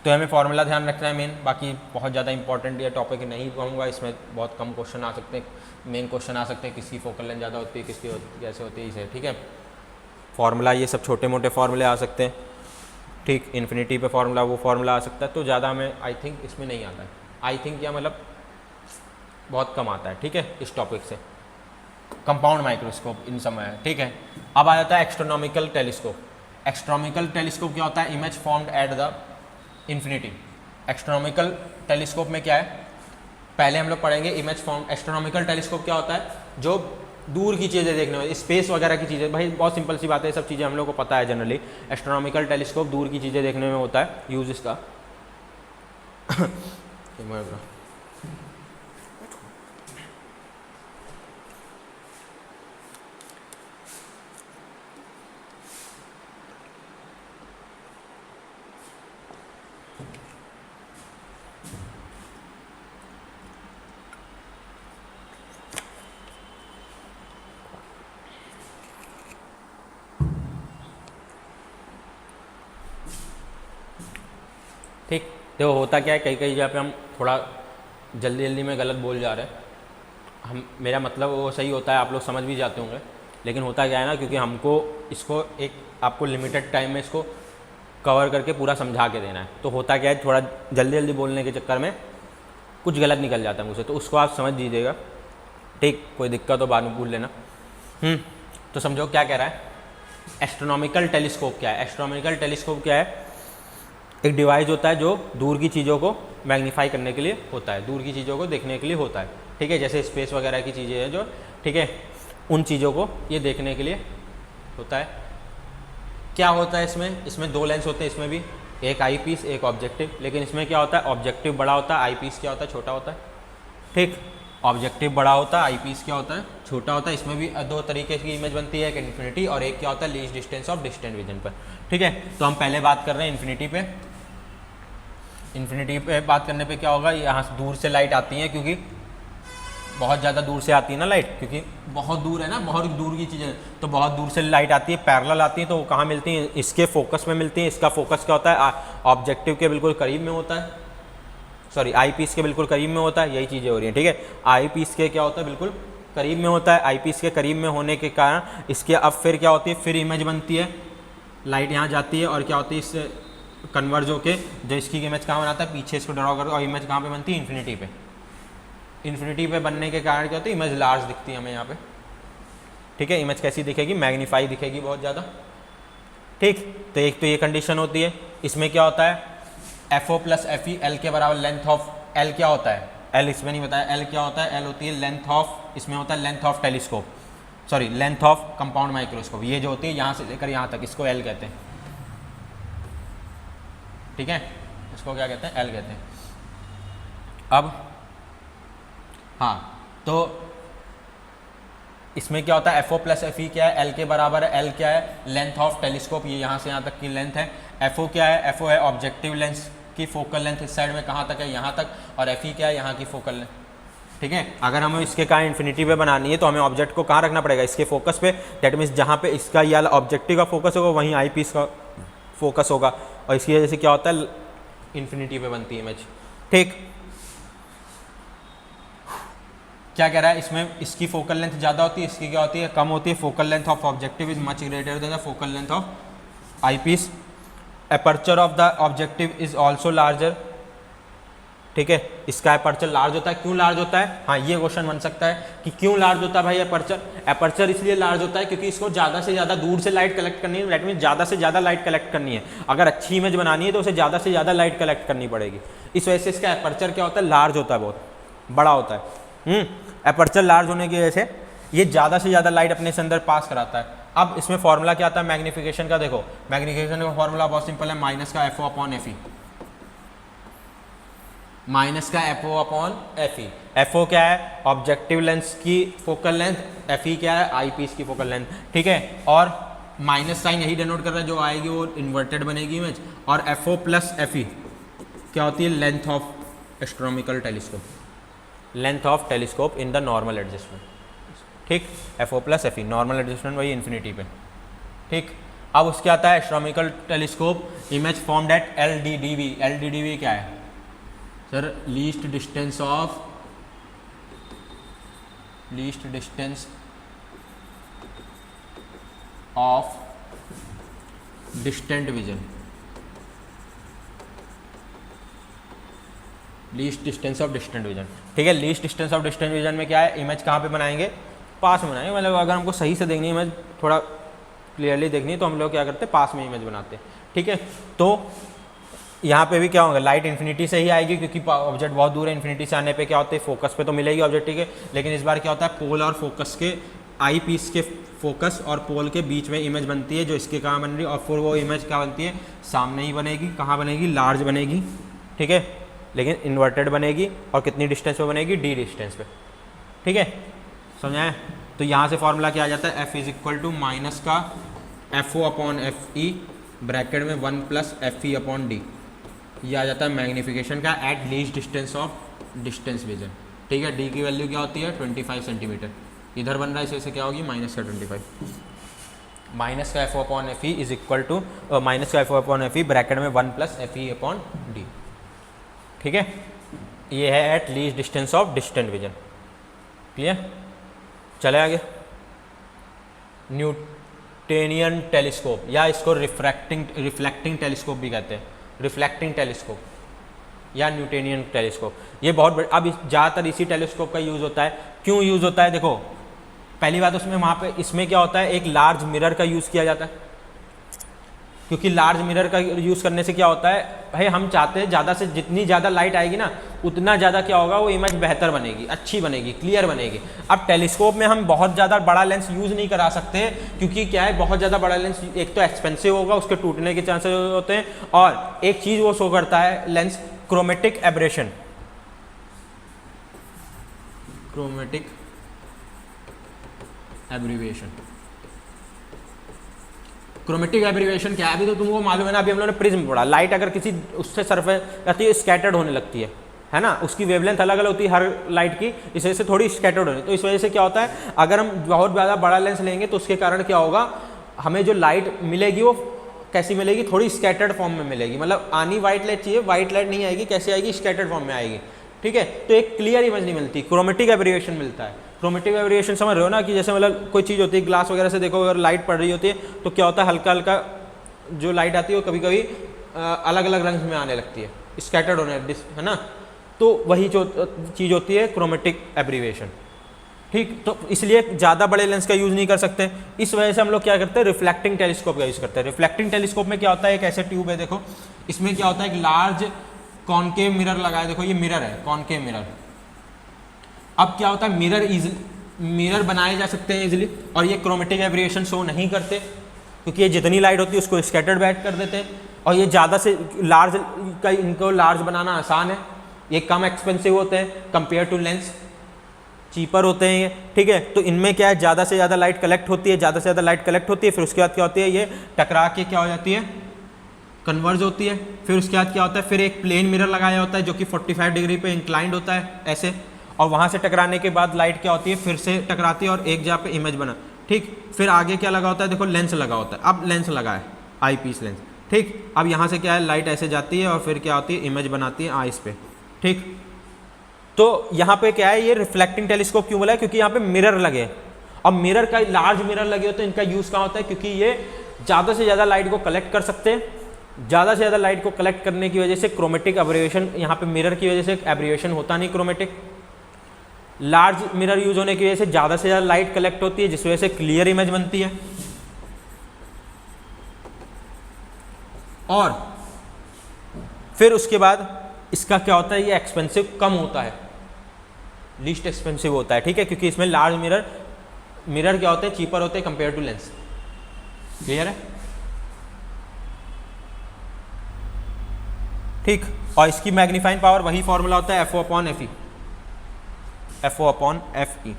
तो हमें फॉर्मूला ध्यान रखना है मेन, बाकी बहुत ज़्यादा इंपॉर्टेंट ये टॉपिक नहीं कहूँगा, इसमें बहुत कम क्वेश्चन आ सकते हैं, मेन क्वेश्चन आ सकते हैं किसकी फोकल लेंथ ज़्यादा होती है, किसकी कैसे होती है, इसे, ठीक है। फॉर्मूला ये सब छोटे मोटे फॉर्मूले आ सकते हैं, ठीक, इन्फिनिटी पे फॉर्मूला वो फॉर्मूला आ सकता है, तो ज़्यादा हमें आई थिंक इसमें नहीं आता है, आई थिंक या मतलब बहुत कम आता है, ठीक है, इस टॉपिक से। कंपाउंड माइक्रोस्कोप इन समय, ठीक है। अब आ जाता है एस्ट्रोनॉमिकल टेलीस्कोप। एस्ट्रोनॉमिकल टेलीस्कोप क्या होता है, image formed at the infinity. Astronomical telescope में क्या है, पहले हम लोग पढ़ेंगे इमेज फॉर्म। एस्ट्रोनॉमिकल टेलीस्कोप क्या होता है, जो दूर की चीज़ें देखने में, स्पेस वगैरह की चीज़ें, भाई बहुत सिंपल सी बात है, सब चीज़ें हम लोग को पता है जनरली। एस्ट्रोनॉमिकल टेलीस्कोप दूर की चीज़ें देखने में होता है यूज इसका ठीक। तो होता क्या है, कई कई जगह पे हम थोड़ा जल्दी जल्दी में गलत बोल जा रहे हैं, हम, मेरा मतलब वो सही होता है, आप लोग समझ भी जाते होंगे, लेकिन होता क्या है ना, क्योंकि हमको इसको एक आपको लिमिटेड टाइम में इसको कवर करके पूरा समझा के देना है, तो होता क्या है, थोड़ा जल्दी जल्दी बोलने के चक्कर में कुछ गलत निकल जाता है मुझसे, तो उसको आप समझ दीजिएगा, ठीक। कोई दिक्कत हो बाद में पूछ लेना। तो समझो क्या कह रहा है, एस्ट्रोनॉमिकल टेलीस्कोप क्या है। एस्ट्रोनॉमिकल टेलीस्कोप क्या है, एक डिवाइस होता है जो दूर की चीज़ों को मैग्नीफाई करने के लिए होता है, दूर की चीज़ों को देखने के लिए होता है, ठीक है, जैसे स्पेस वगैरह की चीज़ें हैं जो, ठीक है, उन चीज़ों को ये देखने के लिए होता है। क्या होता है इसमें, इसमें दो लेंस होते हैं, इसमें भी एक आई पीस एक ऑब्जेक्टिव, लेकिन इसमें क्या होता है, ऑब्जेक्टिव बड़ा होता है, आई पीस क्या होता है, छोटा होता है, ठीक। ऑब्जेक्टिव बड़ा होता है, आई पीस क्या होता है, छोटा होता है। इसमें भी दो तरीके की इमेज बनती है, एक इन्फिनिटी और एक क्या होता है, least distance of distant vision पर, ठीक है। तो हम पहले बात कर रहे हैं इन्फिनिटी पे। इन्फिनिटी पे बात करने पे क्या होगा, यहाँ से दूर से लाइट आती है, क्योंकि बहुत ज़्यादा दूर से आती है ना लाइट, क्योंकि बहुत दूर है ना, बहुत दूर की चीज़ें, तो बहुत दूर से लाइट आती है, पैरेलल आती है, तो वो कहाँ मिलती हैं, इसके फोकस में मिलती हैं। इसका फोकस क्या होता है, ऑब्जेक्टिव के बिल्कुल करीब में होता है, सॉरी आई पीस के बिल्कुल करीब में होता है, यही चीज़ें हो रही हैं, ठीक है। आई पीस के क्या होता है, बिल्कुल करीब में होता है। आई पीस के करीब में होने के कारण इसके अब फिर क्या होती है, फिर इमेज बनती है, लाइट यहाँ जाती है और क्या होती है, इससे कन्वर्ज होके जो इसकी इमेज कहाँ बनाता है, पीछे इसको ड्रॉ करो, और इमेज कहाँ पे बनती है, इन्फिनिटी पे। इन्फिनिटी पे बनने के कारण क्या होता है, इमेज लार्ज दिखती है हमें यहाँ पे, ठीक है। इमेज कैसी दिखेगी, मैग्नीफाई दिखेगी बहुत ज़्यादा, ठीक। तो एक तो ये कंडीशन होती है। इसमें क्या होता है, FO + FE L के बराबर, लेंथ ऑफ L क्या होता है, L इसमें नहीं बताया, L क्या होता है, L होती है लेंथ ऑफ, इसमें होता है length of telescope, sorry length of compound microscope. ये जो होती है यहाँ से लेकर यहाँ तक, इसको L कहते हैं, ठीक है, इसको क्या कहते हैं, L कहते हैं। अब हाँ, तो इसमें क्या होता है, FO + FE क्या है, L के बराबर है। L क्या है, लेंथ ऑफ टेलीस्कोप, ये यहाँ से यहाँ तक की लेंथ है। FO क्या है, FO है ऑब्जेक्टिव लेंस की फोकल लेंथ, इस साइड में कहाँ तक है, यहाँ तक, और FE क्या है, यहाँ की फोकल लेंथ, ठीक है। अगर हमें इसके कहाँ इन्फिनिटी पे बनानी है तो हमें ऑब्जेक्ट को कहाँ रखना पड़ेगा, इसके फोकस पे, दैट मीन्स जहाँ पे इसका ये ऑब्जेक्टिव का फोकस होगा वहीं आई पीस का फोकस होगा, और इसकी वजह से क्या होता है, इन्फिनिटी पे बनती है इमेज, ठीक। क्या कह रहा है, इसमें इसकी फोकल लेंथ ज़्यादा होती है, इसकी क्या होती है, कम होती है। Focal length of objective is much greater than the focal length of eyepiece. Aperture of the objective is also larger, ठीक है। इसका एपर्चर लार्ज होता है, क्यों लार्ज होता है, हाँ ये क्वेश्चन बन सकता है कि क्यों लार्ज होता है भाई एपर्चर। एपर्चर इसलिए लार्ज होता है क्योंकि इसको ज़्यादा से ज़्यादा दूर से लाइट कलेक्ट करनी है, दैट मीन्स ज़्यादा से ज़्यादा लाइट कलेक्ट करनी है। अगर अच्छी इमेज बनानी है तो उसे ज़्यादा से ज़्यादा लाइट कलेक्ट करनी पड़ेगी, इस वजह से इसका एपर्चर क्या होता है, लार्ज होता है, बहुत बड़ा होता है। एपर्चर लार्ज होने की वजह से ये ज़्यादा से ज़्यादा लाइट अपने से अंदर पास कराता है। अब इसमें फॉर्मूला क्या आता है मैग्नीफिकेशन का, देखो मैग्नीफिकेशन का फॉर्मूला बहुत सिंपल है, माइनस का FO/FE, माइनस का FO/FE। FO क्या है, ऑब्जेक्टिव लेंस की फोकल लेंथ, FE क्या है, आई पीस की फोकल लेंथ, ठीक है। और माइनस साइन यही डिनोट कर रहा है, जो आएगी वो इन्वर्टेड बनेगी इमेज। और FO + FE क्या होती है, length of astronomical telescope, length of telescope in the normal adjustment, ठीक। FO + FE नॉर्मल एडजस्टमेंट वही इन्फिनिटी पे, ठीक। अब उसके आता है astronomical telescope image formed at LDDV। LDDV क्या है sir, least distance of distant vision, least distance of distant vision, ठीक है। Least distance of distant vision में क्या है, इमेज कहाँ पे बनाएंगे, पास में बनाएंगे, मतलब अगर हमको सही से देखनी है इमेज, थोड़ा क्लियरली देखनी है तो हम लोग क्या करते हैं, पास में इमेज बनाते हैं, ठीक है। तो यहाँ पे भी क्या होगा, लाइट इन्फिनिटी से ही आएगी क्योंकि ऑब्जेक्ट बहुत दूर है, इन्फिनिटी से आने पे क्या होता है, फोकस पे तो मिलेगी ऑब्जेक्ट के, लेकिन इस बार क्या होता है, पोल और फोकस के, आई पीस के फोकस और पोल के बीच में इमेज बनती है, जो इसके कहाँ बन रही है, और फिर वो इमेज क्या बनती है, सामने ही बनेगी, कहाँ बनेगी, लार्ज बनेगी, ठीक है, लेकिन इन्वर्टेड बनेगी, और कितनी डिस्टेंस पे बनेगी, D डिस्टेंस पे, ठीक है, समझाएं। तो यहाँ से फॉर्मूला क्या आ जाता है, F = माइनस का FO/FE ब्रैकेट में 1 + FE/D, ये आ जाता है मैग्नीफिकेशन का eight least distance of distance vision, ठीक है। D की वैल्यू क्या होती है, 25 सेंटीमीटर, इधर बन रहा है, इससे क्या होगी, माइनस का 25, माइनस का FO/FE = माइनस का FO/FE ब्रैकेट में 1 + FE/D, ठीक है। ये है at least distance of distant vision, clear. चले आगे, न्यूटेनियन टेलीस्कोप, या इसको रिफ्लेक्टिंग टेलीस्कोप भी कहते हैं, रिफ्लेक्टिंग टेलीस्कोप या न्यूटेनियन टेलीस्कोप, ये बहुत बड़ा, अब ज़्यादातर इसी टेलीस्कोप का यूज़ होता है। क्यों यूज़ होता है, देखो पहली बात उसमें वहाँ पे इसमें क्या होता है, एक लार्ज मिरर का यूज़ किया जाता है, क्योंकि लार्ज मिरर का यूज़ करने से क्या होता है भाई, हम चाहते हैं ज़्यादा से जितनी ज़्यादा लाइट आएगी ना, उतना ज़्यादा क्या होगा, वो इमेज बेहतर बनेगी, अच्छी बनेगी, क्लियर बनेगी। अब टेलीस्कोप में हम बहुत ज़्यादा बड़ा लेंस यूज़ नहीं करा सकते, क्योंकि क्या है, बहुत ज़्यादा बड़ा लेंस एक तो एक्सपेंसिव होगा, उसके टूटने के चांसेस होते हैं, और एक चीज़ वो शो करता है lens, chromatic aberration, chromatic abbreviation. Chromatic abbreviation क्या है, अभी तो तुमको मालूम है ना, अभी हम लोगों ने प्रिज्म पढ़ा, लाइट अगर किसी उससे सरफेस रहती है, स्कैटर्ड होने लगती है, है ना, उसकी वेवलेंथ अलग अलग होती है हर लाइट की, इस वजह से थोड़ी स्कैटर्ड होनी। तो इस वजह से क्या होता है, अगर हम बहुत ज़्यादा बड़ा लेंस लेंगे तो उसके कारण क्या होगा, हमें जो लाइट मिलेगी वो कैसी मिलेगी, थोड़ी स्कैटर्ड फॉर्म में मिलेगी। मतलब आनी वाइट लाइट चाहिए, वाइट लाइट नहीं आएगी, कैसे आएगी, स्कैटर्ड फॉर्म में आएगी। ठीक है, तो एक क्लियर इमेज नहीं मिलती, क्रोमेटिक एब्रिएशन मिलता है। क्रोमेटिक एब्रिएशन समझ रहे हो ना, कि जैसे मतलब कोई चीज़ होती है, ग्लास वगैरह से देखो अगर लाइट पड़ रही होती है तो क्या होता है, हल्का हल्का जो लाइट आती है वो कभी कभी अलग अलग रंग में आने लगती है, स्कैटर्ड होने, है ना। तो वही जो चीज़ होती है क्रोमेटिक एब्रिएशन। ठीक, तो इसलिए ज़्यादा बड़े लेंस का यूज़ नहीं कर सकते। इस वजह से हम लोग क्या करते हैं, रिफ्लेक्टिंग टेलीस्कोप का यूज़ करते हैं। रिफ्लेक्टिंग टेलीस्कोप में क्या होता है, एक ऐसे ट्यूब है, देखो इसमें क्या होता है, एक लार्ज कॉनकेव मिरर लगाया, देखो ये मिरर है, कॉनकेव मिरर। अब क्या होता है, मिरर बनाए जा सकते हैं इजीली, और ये क्रोमेटिक एब्रिएशन शो नहीं करते, क्योंकि ये जितनी लाइट होती है उसको स्कैटर्ड बैक कर देते हैं, और ये ज़्यादा से लार्ज का, इनको लार्ज बनाना आसान है, ये कम एक्सपेंसिव होते हैं कंपेयर टू लेंस, चीपर होते हैं ये। ठीक है, तो इनमें क्या है, ज़्यादा से ज़्यादा लाइट कलेक्ट होती है, ज़्यादा से ज़्यादा लाइट कलेक्ट होती है, फिर उसके बाद क्या होती है, ये टकरा के क्या हो जाती है, कन्वर्ज होती है। फिर उसके बाद क्या होता है, फिर एक प्लेन मिरर लगाया होता है जो कि 45 डिग्री पे इंक्लाइंड होता है ऐसे, और वहाँ से टकराने के बाद लाइट क्या होती है, फिर से टकराती है और एक जगह पे इमेज बना। ठीक, फिर आगे क्या लगा होता है, देखो लेंस लगा होता है, अब लेंस लगा है, आई पीस लेंस। ठीक, अब यहाँ से क्या है, लाइट ऐसे जाती है और फिर क्या होती है, इमेज बनाती है आइस पे। ठीक, तो यहाँ पे क्या है, ये रिफ्लेक्टिंग टेलीस्कोप क्यों बोला है, क्योंकि यहाँ पे मिरर लगे, और मिरर का लार्ज मिरर लगे होते हैं, इनका यूज़ कहाँ होता है, क्योंकि ये ज़्यादा से ज़्यादा लाइट को कलेक्ट कर सकते हैं। ज़्यादा से ज़्यादा लाइट को कलेक्ट करने की वजह से क्रोमेटिक एब्रिएशन, यहाँ पे मिरर की वजह से एब्रिएशन होता नहीं क्रोमेटिक। लार्ज मिरर यूज होने की वजह से ज़्यादा से ज़्यादा लाइट कलेक्ट होती है, जिस वजह से क्लियर इमेज बनती है। और फिर उसके बाद इसका क्या होता है, ये एक्सपेंसिव कम होता है, लीस्ट एक्सपेंसिव होता है। ठीक है, क्योंकि इसमें लार्ज मिरर क्या होते हैं, चीपर होते हैं कंपेयर टू लेंस। क्लियर है? ठीक, और इसकी मैग्नीफाइंग पावर वही फॉर्मूला होता है FO/FE, FO/FE।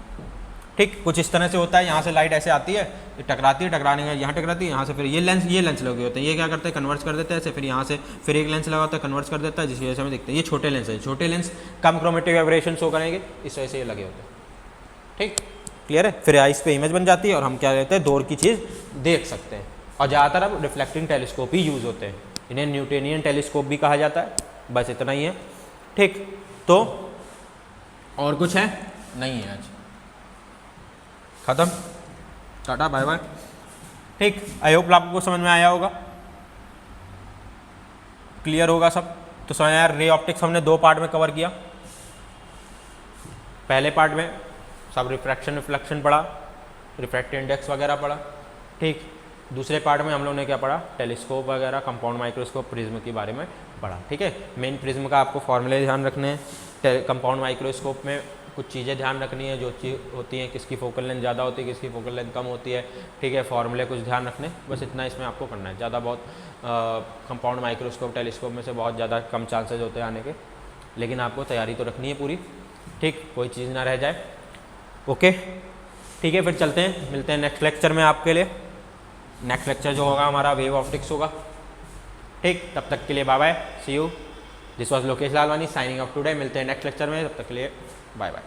ठीक, कुछ इस तरह से होता है, यहाँ से लाइट ऐसे आती है, टकराती है, टकराने का यहाँ टकराती है, यहाँ से फिर ये लेंस लगे होते हैं, ये क्या करते हैं, कन्वर्ट कर देते हैं ऐसे, फिर यहाँ से फिर एक लेंस लगा होता है, कन्वर्ट कर देता है, जिस वजह से हमें दिखते हैं। ये छोटे लेंस है, छोटे लेंस कम क्रोमेटिक एब्रिएशन शो करेंगे, इस वजह से ये लगे होते हैं। ठीक, क्लियर है? फिर आइस पे इमेज बन जाती है और हम क्या कहते हैं, दूर की चीज़ देख सकते हैं। और ज़्यादातर अब रिफ्लेक्टिंग टेलीस्कोप ही यूज़ होते हैं, इन्हें न्यूटोनियन टेलीस्कोप भी कहा जाता है। बस इतना ही है। ठीक, तो और कुछ है नहीं है, आज खत्म, टाटा बाय बाय। ठीक, आई होप आपको समझ में आया होगा, क्लियर होगा सब। तो समझ यार, रे ऑप्टिक्स हमने 2 पार्ट में कवर किया। पहले पार्ट में सब रिफ्लेक्शन पढ़ा, रिफ्रैक्टिव इंडेक्स वगैरह पढ़ा। ठीक, दूसरे पार्ट में हम लोग ने क्या पढ़ा, टेलीस्कोप वगैरह, कंपाउंड माइक्रोस्कोप, प्रिज्म के बारे में पढ़ा। ठीक है, मेन प्रिज्म का आपको फॉर्मूले ध्यान रखने हैं, कंपाउंड माइक्रोस्कोप में कुछ चीज़ें ध्यान रखनी है, जो चीज़ होती हैं, किसकी फोकल लेंथ ज़्यादा होती है, किसकी फोकल लेंथ कम होती है। ठीक है, फॉर्मूले कुछ ध्यान रखने, बस इतना इसमें आपको करना है। ज़्यादा बहुत कंपाउंड माइक्रोस्कोप, टेलीस्कोप में से बहुत ज़्यादा कम चांसेज होते हैं आने के, लेकिन आपको तैयारी तो रखनी है पूरी। ठीक, कोई चीज़ ना रह जाए। ओके, ठीक है, फिर चलते हैं, मिलते हैं नेक्स्ट लेक्चर में आपके लिए। नेक्स्ट लेक्चर जो होगा हमारा वेव ऑप्टिक्स होगा। ठीक, तब तक के लिए bye bye, see you. This was Lokesh Lalwani signing off today. मिलते हैं नेक्स्ट लेक्चर में, तब तक के लिए बाय बाय।